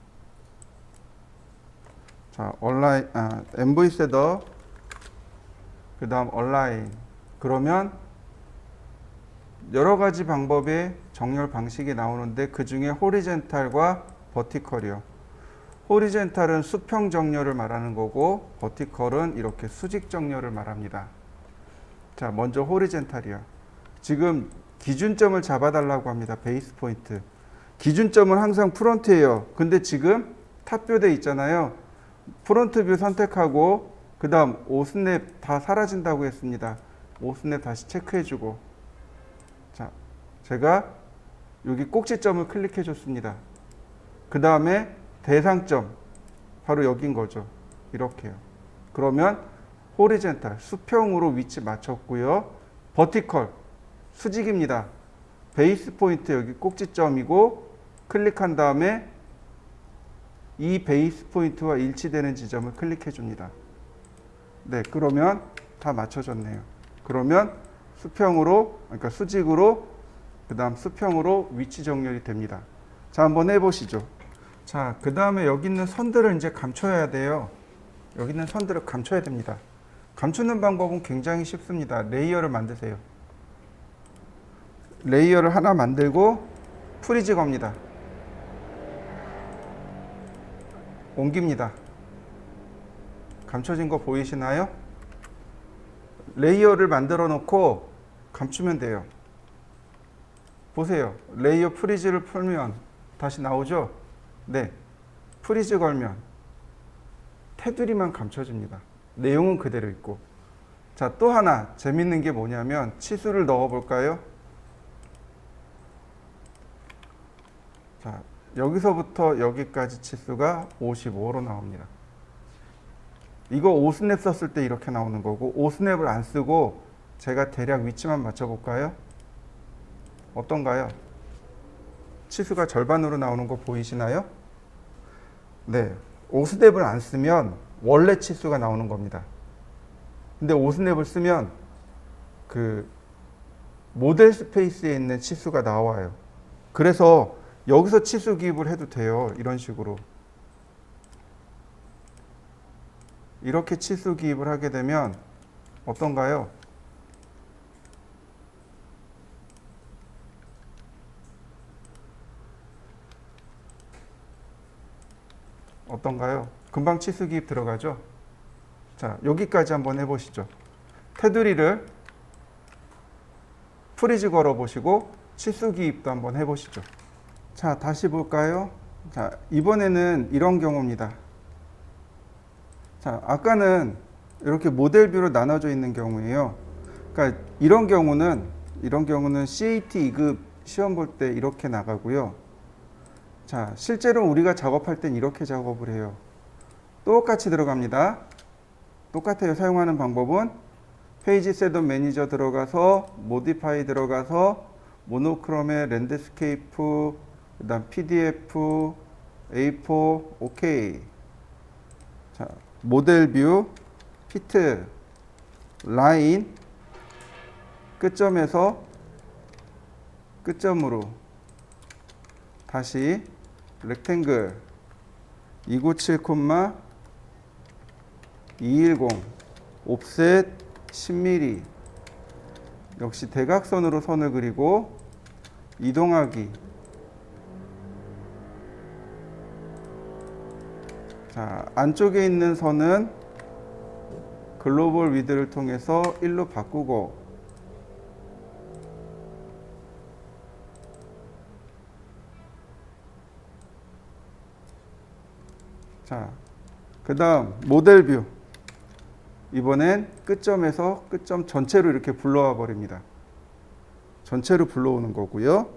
A: 자, 얼라인, MV 셋업, 그 다음 얼라인. 그러면 여러 가지 방법의 정렬 방식이 나오는데 그 중에 호리젠탈과 버티컬이요. 호리젠탈은 수평 정렬을 말하는 거고 버티컬은 이렇게 수직 정렬을 말합니다. 자, 먼저 호리젠탈이요. 지금 기준점을 잡아달라고 합니다. 베이스 포인트. 기준점은 항상 프론트예요. 근데 지금 탑뷰돼 있잖아요. 프론트 뷰 선택하고 그 다음 오스냅 다 사라진다고 했습니다. 오스냅 다시 체크해주고, 자, 제가 여기 꼭지점을 클릭해 줬습니다. 그 다음에 대상점, 바로 여긴 거죠. 이렇게요. 그러면 호리젠탈, 수평으로 위치 맞췄고요. 버티컬, 수직입니다. 베이스 포인트 여기 꼭지점이고 클릭한 다음에 이 베이스 포인트와 일치되는 지점을 클릭해 줍니다. 네, 그러면 다 맞춰졌네요. 그러면 수평으로, 그러니까 수직으로, 그 다음 수평으로 위치 정렬이 됩니다. 자, 한번 해보시죠. 자, 그 다음에 여기 있는 선들을 이제 감춰야 돼요. 여기 있는 선들을 감춰야 됩니다. 감추는 방법은 굉장히 쉽습니다. 레이어를 만드세요. 레이어를 하나 만들고 프리즈 겁니다. 옮깁니다. 감춰진 거 보이시나요? 레이어를 만들어 놓고 감추면 돼요. 보세요. 레이어 프리즈를 풀면 다시 나오죠? 네. 프리즈 걸면 테두리만 감춰집니다. 내용은 그대로 있고. 자, 또 하나 재밌는 게 뭐냐면 치수를 넣어 볼까요? 자, 여기서부터 여기까지 치수가 55로 나옵니다. 이거 5스냅 썼을 때 이렇게 나오는 거고 5스냅을 안 쓰고 제가 대략 위치만 맞춰 볼까요? 어떤가요? 치수가 절반으로 나오는 거 보이시나요? 네, 5스냅을 안 쓰면 원래 치수가 나오는 겁니다. 근데 5스냅을 쓰면 그 모델 스페이스에 있는 치수가 나와요. 그래서 여기서 치수 기입을 해도 돼요. 이런 식으로. 이렇게 치수 기입을 하게 되면 어떤가요? 어떤가요? 금방 치수 기입 들어가죠? 자, 여기까지 한번 해보시죠. 테두리를 프리즈 걸어 보시고 치수 기입도 한번 해보시죠. 자, 다시 볼까요? 자, 이번에는 이런 경우입니다. 자, 아까는 이렇게 모델뷰로 나눠져 있는 경우예요. 그러니까 이런 경우는 CAT 2급 시험 볼 때 이렇게 나가고요. 자, 실제로 우리가 작업할 땐 이렇게 작업을 해요. 똑같이 들어갑니다. 똑같아요. 사용하는 방법은 페이지 셋업 매니저 들어가서 모디파이 들어가서 모노크롬의 랜드스케이프, 그 다음 PDF, A4, OK. 자, 모델 뷰, 피트, 라인, 끝점에서 끝점으로 다시 렉탱글 297,210 옵셋 10mm 역시 대각선으로 선을 그리고 이동하기. 자, 안쪽에 있는 선은 글로벌 위드를 통해서 1로 바꾸고 자, 그 다음 모델 뷰. 이번엔 끝점에서 끝점 전체로 이렇게 불러와 버립니다. 전체로 불러오는 거고요.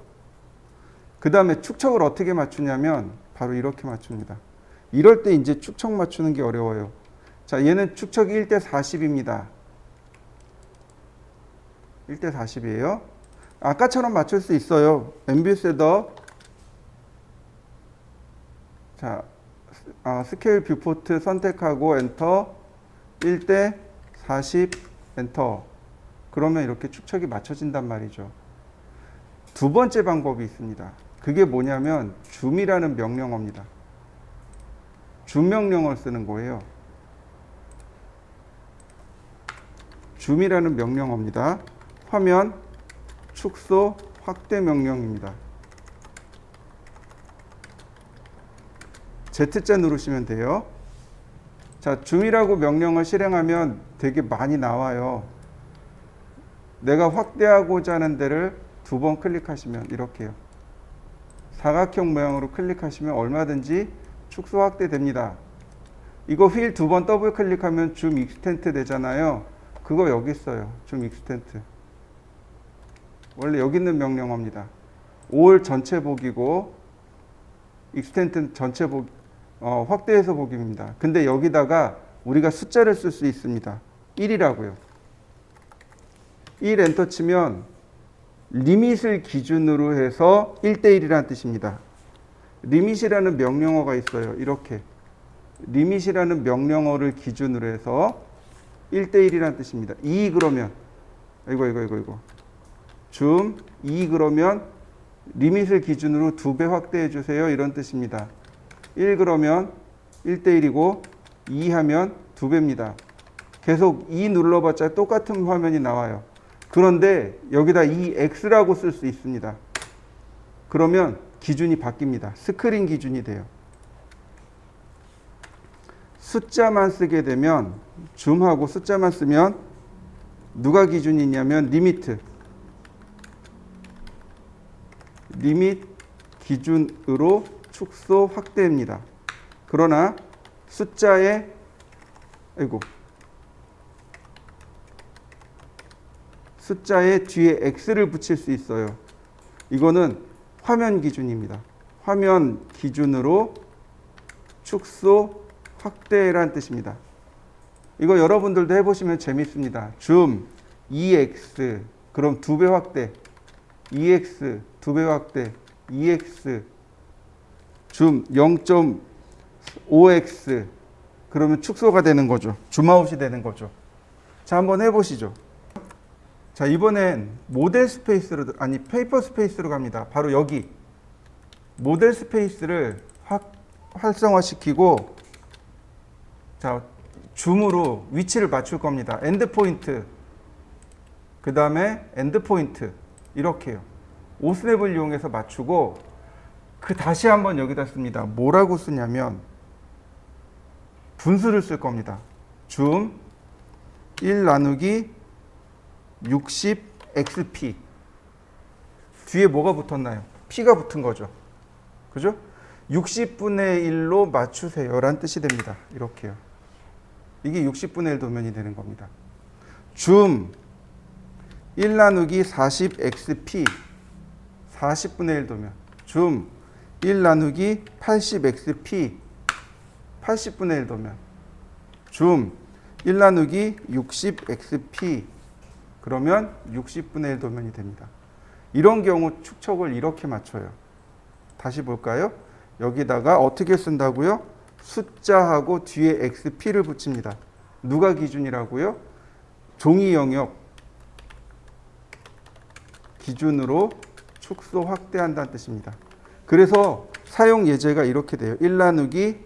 A: 그 다음에 축척을 어떻게 맞추냐면 바로 이렇게 맞춥니다. 이럴 때 이제 축척 맞추는 게 어려워요. 자, 얘는 축척이 1대 40입니다. 1대 40이에요. 아까처럼 맞출 수 있어요. 앰비 셋업. 자, 스케일 뷰포트 선택하고 엔터. 1대 40 엔터. 그러면 이렇게 축척이 맞춰진단 말이죠. 두 번째 방법이 있습니다. 그게 뭐냐면 줌이라는 명령어입니다. 줌 명령어를 쓰는 거예요. 줌이라는 명령어입니다. 화면 축소 확대 명령입니다. Z자 누르시면 돼요. 자, 줌이라고 명령을 실행하면 되게 많이 나와요. 내가 확대하고자 하는 데를 두 번 클릭하시면 이렇게요. 사각형 모양으로 클릭하시면 얼마든지 축소 확대됩니다. 이거 휠 두 번 더블 클릭하면 줌 익스텐트 되잖아요. 그거 여기 있어요. 줌 익스텐트. 원래 여기 있는 명령어입니다. 올 전체 보기고 익스텐트 전체 보기, 확대해서 보기입니다. 근데 여기다가 우리가 숫자를 쓸 수 있습니다. 1이라고요. 1 엔터 치면 리밋을 기준으로 해서 1대1이라는 뜻입니다. 리밋이라는 명령어가 있어요. 이렇게 리밋이라는 명령어를 기준으로 해서 1대1이라는 뜻입니다. 2 그러면 이거 줌 2 그러면 리밋을 기준으로 2배 확대해 주세요. 이런 뜻입니다. 1 그러면 1대1이고 2 하면 2배입니다. 계속 2 눌러봤자 똑같은 화면이 나와요. 그런데 여기다 이 X라고 쓸 수 있습니다. 그러면 기준이 바뀝니다. 스크린 기준이 돼요. 숫자만 쓰게 되면 줌하고 숫자만 쓰면 누가 기준이 있냐면 리밋 기준으로 축소 확대입니다. 그러나 숫자에 뒤에 X를 붙일 수 있어요. 이거는 화면 기준입니다. 화면 기준으로 축소 확대란 뜻입니다. 이거 여러분들도 해보시면 재밌습니다. 줌 2x 그럼 2배 확대 2x 2배 확대 2x 줌 0.5x 그러면 축소가 되는 거죠. 줌아웃이 되는 거죠. 자, 한번 해보시죠. 자, 이번엔 모델 스페이스로 페이퍼 스페이스로 갑니다. 바로 여기 모델 스페이스를 활성화시키고 자, 줌으로 위치를 맞출 겁니다. 엔드 포인트 그 다음에 엔드 포인트 이렇게요. 오스냅을 이용해서 맞추고 다시 한번 여기다 씁니다. 뭐라고 쓰냐면 분수를 쓸 겁니다. 줌 1 나누기 60xp 뒤에 뭐가 붙었나요? p가 붙은 거죠. 그죠? 60분의 1로 맞추세요 라는 뜻이 됩니다. 이렇게요. 이게 60분의 1 도면이 되는 겁니다. 줌 1 나누기 40xp 40분의 1 도면 줌 1 나누기 80xp 80분의 1 도면 줌 1 나누기 60xp 그러면 60분의 1 도면이 됩니다. 이런 경우 축척을 이렇게 맞춰요. 다시 볼까요? 여기다가 어떻게 쓴다고요? 숫자하고 뒤에 xp를 붙입니다. 누가 기준이라고요? 종이 영역 기준으로 축소 확대한다는 뜻입니다. 그래서 사용 예제가 이렇게 돼요. 1 나누기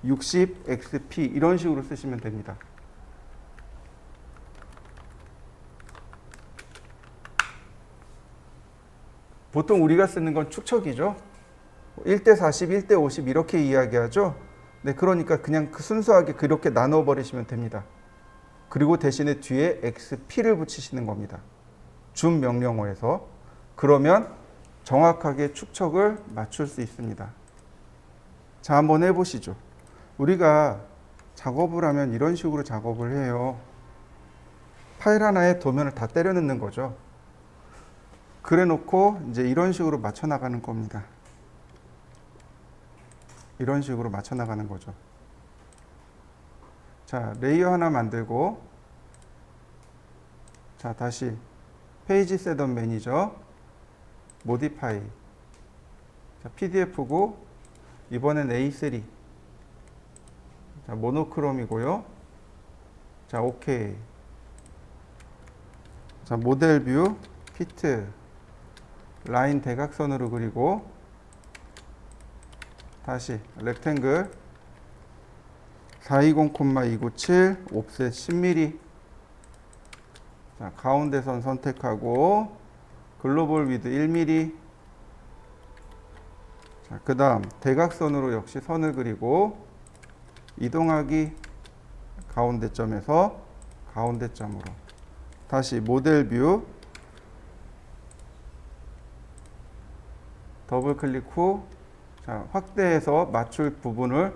A: 60xp 이런 식으로 쓰시면 됩니다. 보통 우리가 쓰는 건 축척이죠. 1대 40, 1대 50 이렇게 이야기하죠. 네, 그러니까 그냥 순수하게 그렇게 나눠버리시면 됩니다. 그리고 대신에 뒤에 xp를 붙이시는 겁니다. 줌 명령어에서. 그러면 정확하게 축척을 맞출 수 있습니다. 자, 한번 해보시죠. 우리가 작업을 하면 이런 식으로 작업을 해요. 파일 하나에 도면을 다 때려 넣는 거죠. 그래 놓고 이제 이런 식으로 맞춰 나가는 겁니다. 이런 식으로 맞춰 나가는 거죠. 자, 레이어 하나 만들고 자, 다시 페이지 셋업 매니저 모디파이 자, PDF고 이번엔 A3 자, 모노크롬이고요. 자, 오케이. 자, 모델 뷰 피트 라인 대각선으로 그리고 다시 렉탱글 420,297 옵셋 10mm 자, 가운데 선 선택하고 글로벌 위드 1mm 자, 그 다음 대각선으로 역시 선을 그리고 이동하기 가운데점에서 가운데점으로 다시 모델 뷰 더블 클릭 후 자, 확대해서 맞출 부분을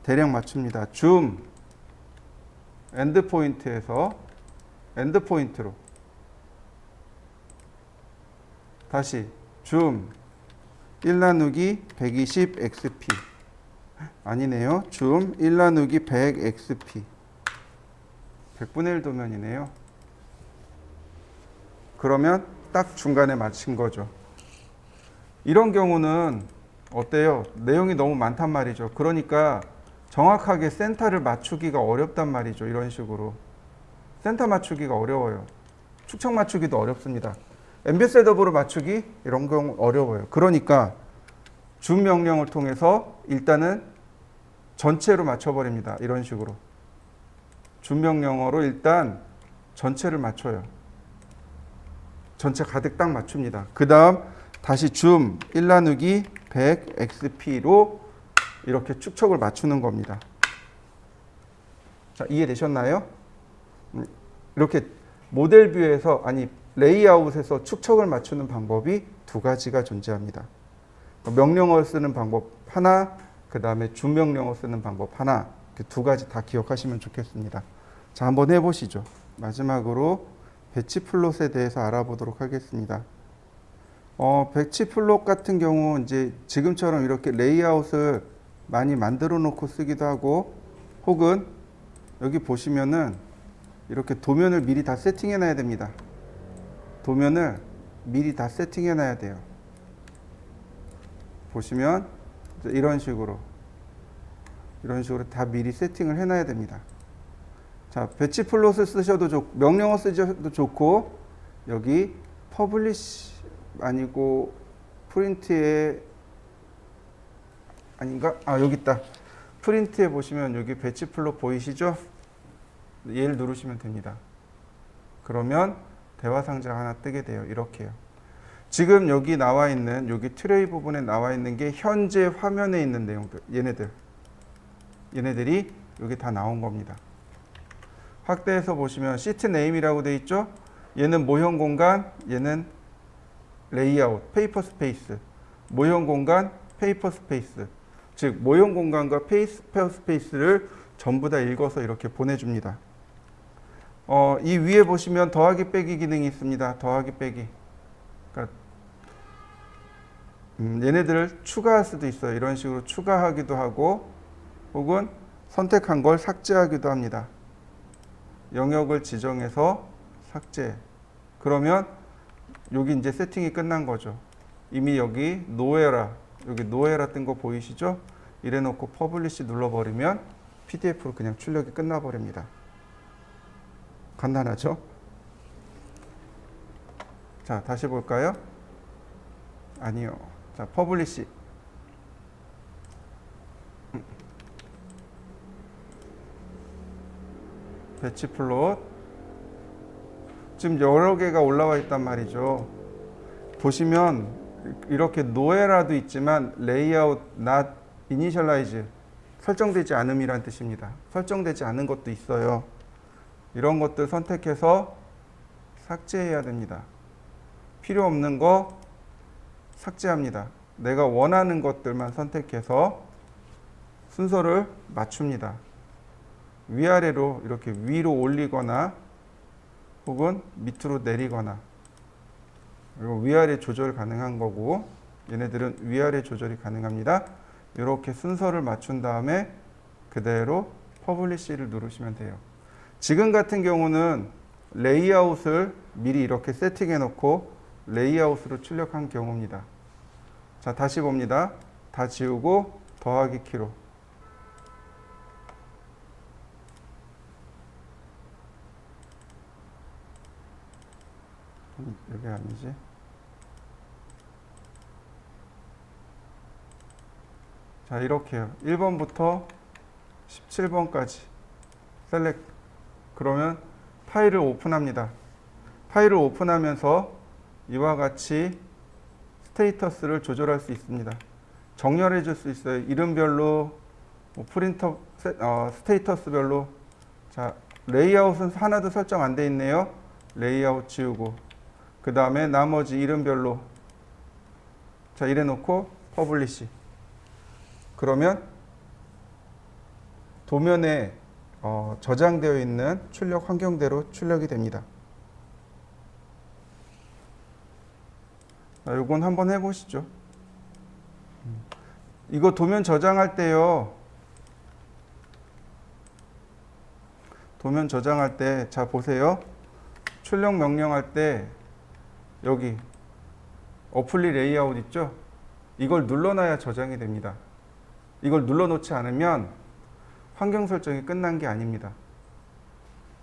A: 대략 맞춥니다. 줌 엔드 포인트에서 엔드 포인트로 다시 줌 1 나누기 120 xp 아니네요. 줌 1 나누기 100 xp 100분의 1 도면이네요. 그러면 딱 중간에 맞춘 거죠. 이런 경우는 어때요? 내용이 너무 많단 말이죠. 그러니까 정확하게 센터를 맞추기가 어렵단 말이죠. 이런 식으로. 센터 맞추기가 어려워요. 축척 맞추기도 어렵습니다. 엠베 셋업으로 맞추기 이런 경우 어려워요. 그러니까 줌 명령을 통해서 일단은 전체로 맞춰버립니다. 이런 식으로. 줌 명령어로 일단 전체를 맞춰요. 전체 가득 딱 맞춥니다. 그 다음 다시 줌 1 나누기 100 xp로 이렇게 축척을 맞추는 겁니다. 자, 이해되셨나요? 이렇게 모델 뷰에서 아니 레이아웃에서 축척을 맞추는 방법이 두 가지가 존재합니다. 명령어를 쓰는 방법 하나, 그 다음에 줌 명령어 쓰는 방법 하나, 두 가지 다 기억하시면 좋겠습니다. 자, 한번 해보시죠. 마지막으로 배치 플롯에 대해서 알아보도록 하겠습니다. 배치 플롯 같은 경우 이제 지금처럼 이렇게 레이아웃을 많이 만들어 놓고 쓰기도 하고, 혹은 여기 보시면은 이렇게 도면을 미리 다 세팅해 놔야 됩니다. 도면을 미리 다 세팅해 놔야 돼요. 보시면 이런 식으로 다 미리 세팅을 해 놔야 됩니다. 자, 배치 플롯을 쓰셔도 좋고 명령어 쓰셔도 좋고, 여기 퍼블리시 아니고 프린트에 아닌가? 아, 여기 있다. 프린트에 보시면 여기 배치 플롯 보이시죠? 얘를 누르시면 됩니다. 그러면 대화 상자가 하나 뜨게 돼요. 이렇게요. 지금 여기 나와 있는 여기 트레이 부분에 나와 있는 게 현재 화면에 있는 내용들. 얘네들이 여기 다 나온 겁니다. 확대해서 보시면 시트 네임이라고 되어 있죠? 얘는 모형 공간, 얘는 레이아웃, 페이퍼 스페이스. 모형 공간, 페이퍼 스페이스. 즉 모형 공간과 페이퍼 스페이스를 전부 다 읽어서 이렇게 보내줍니다. 이 위에 보시면 더하기 빼기 기능이 있습니다. 더하기 빼기. 그러니까 얘네들을 추가할 수도 있어요. 이런 식으로 추가하기도 하고, 혹은 선택한 걸 삭제하기도 합니다. 영역을 지정해서 삭제. 그러면 여기 이제 세팅이 끝난 거죠. 이미 여기 노에라, 여기 노에라 뜬 거 보이시죠? 이래 놓고 퍼블리시 눌러버리면 PDF로 그냥 출력이 끝나버립니다. 간단하죠? 자, 다시 볼까요? 아니요. 자, 퍼블리시. 배치 플롯. 지금 여러 개가 올라와 있단 말이죠. 보시면 이렇게 노에라도 있지만 레이아웃 not initialize 설정되지 않음이란 뜻입니다. 설정되지 않은 것도 있어요. 이런 것들 선택해서 삭제해야 됩니다. 필요 없는 거 삭제합니다. 내가 원하는 것들만 선택해서 순서를 맞춥니다. 위아래로 이렇게 위로 올리거나 혹은 밑으로 내리거나, 그리고 위아래 조절 가능한 거고, 얘네들은 위아래 조절이 가능합니다. 이렇게 순서를 맞춘 다음에 그대로 퍼블리시를 누르시면 돼요. 지금 같은 경우는 레이아웃을 미리 이렇게 세팅해 놓고 레이아웃으로 출력한 경우입니다. 자, 다시 봅니다. 다 지우고 더하기 키로. 여기 아니지? 자, 이렇게요. 1번부터 17번까지 셀렉트. 그러면 파일을 오픈합니다. 파일을 오픈하면서 이와 같이 스테이터스를 조절할 수 있습니다. 정렬해 줄 수 있어요. 이름별로, 프린터 스테이터스별로. 자, 레이아웃은 하나도 설정 안 돼 있네요. 레이아웃 지우고, 그 다음에 나머지 이름별로. 자, 이래 놓고 퍼블리시. 그러면 도면에 저장되어 있는 출력 환경대로 출력이 됩니다. 자, 요건 한번 해보시죠. 이거 도면 저장할 때요. 도면 저장할 때, 자, 보세요. 출력 명령할 때 여기 어플리 레이아웃 있죠? 이걸 눌러놔야 저장이 됩니다. 이걸 눌러놓지 않으면 환경 설정이 끝난 게 아닙니다.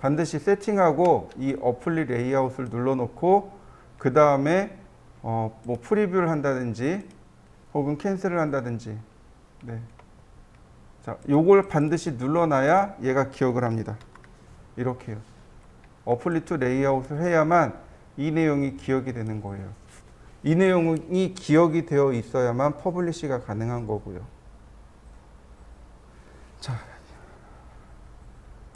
A: 반드시 세팅하고 이 어플리 레이아웃을 눌러놓고 그 다음에 뭐 프리뷰를 한다든지 혹은 캔슬을 한다든지 네. 자, 요걸 반드시 눌러놔야 얘가 기억을 합니다. 이렇게요. 어플리 투 레이아웃을 해야만 이 내용이 기억이 되는 거예요. 이 내용이 기억이 되어 있어야만 퍼블리시가 가능한 거고요. 자,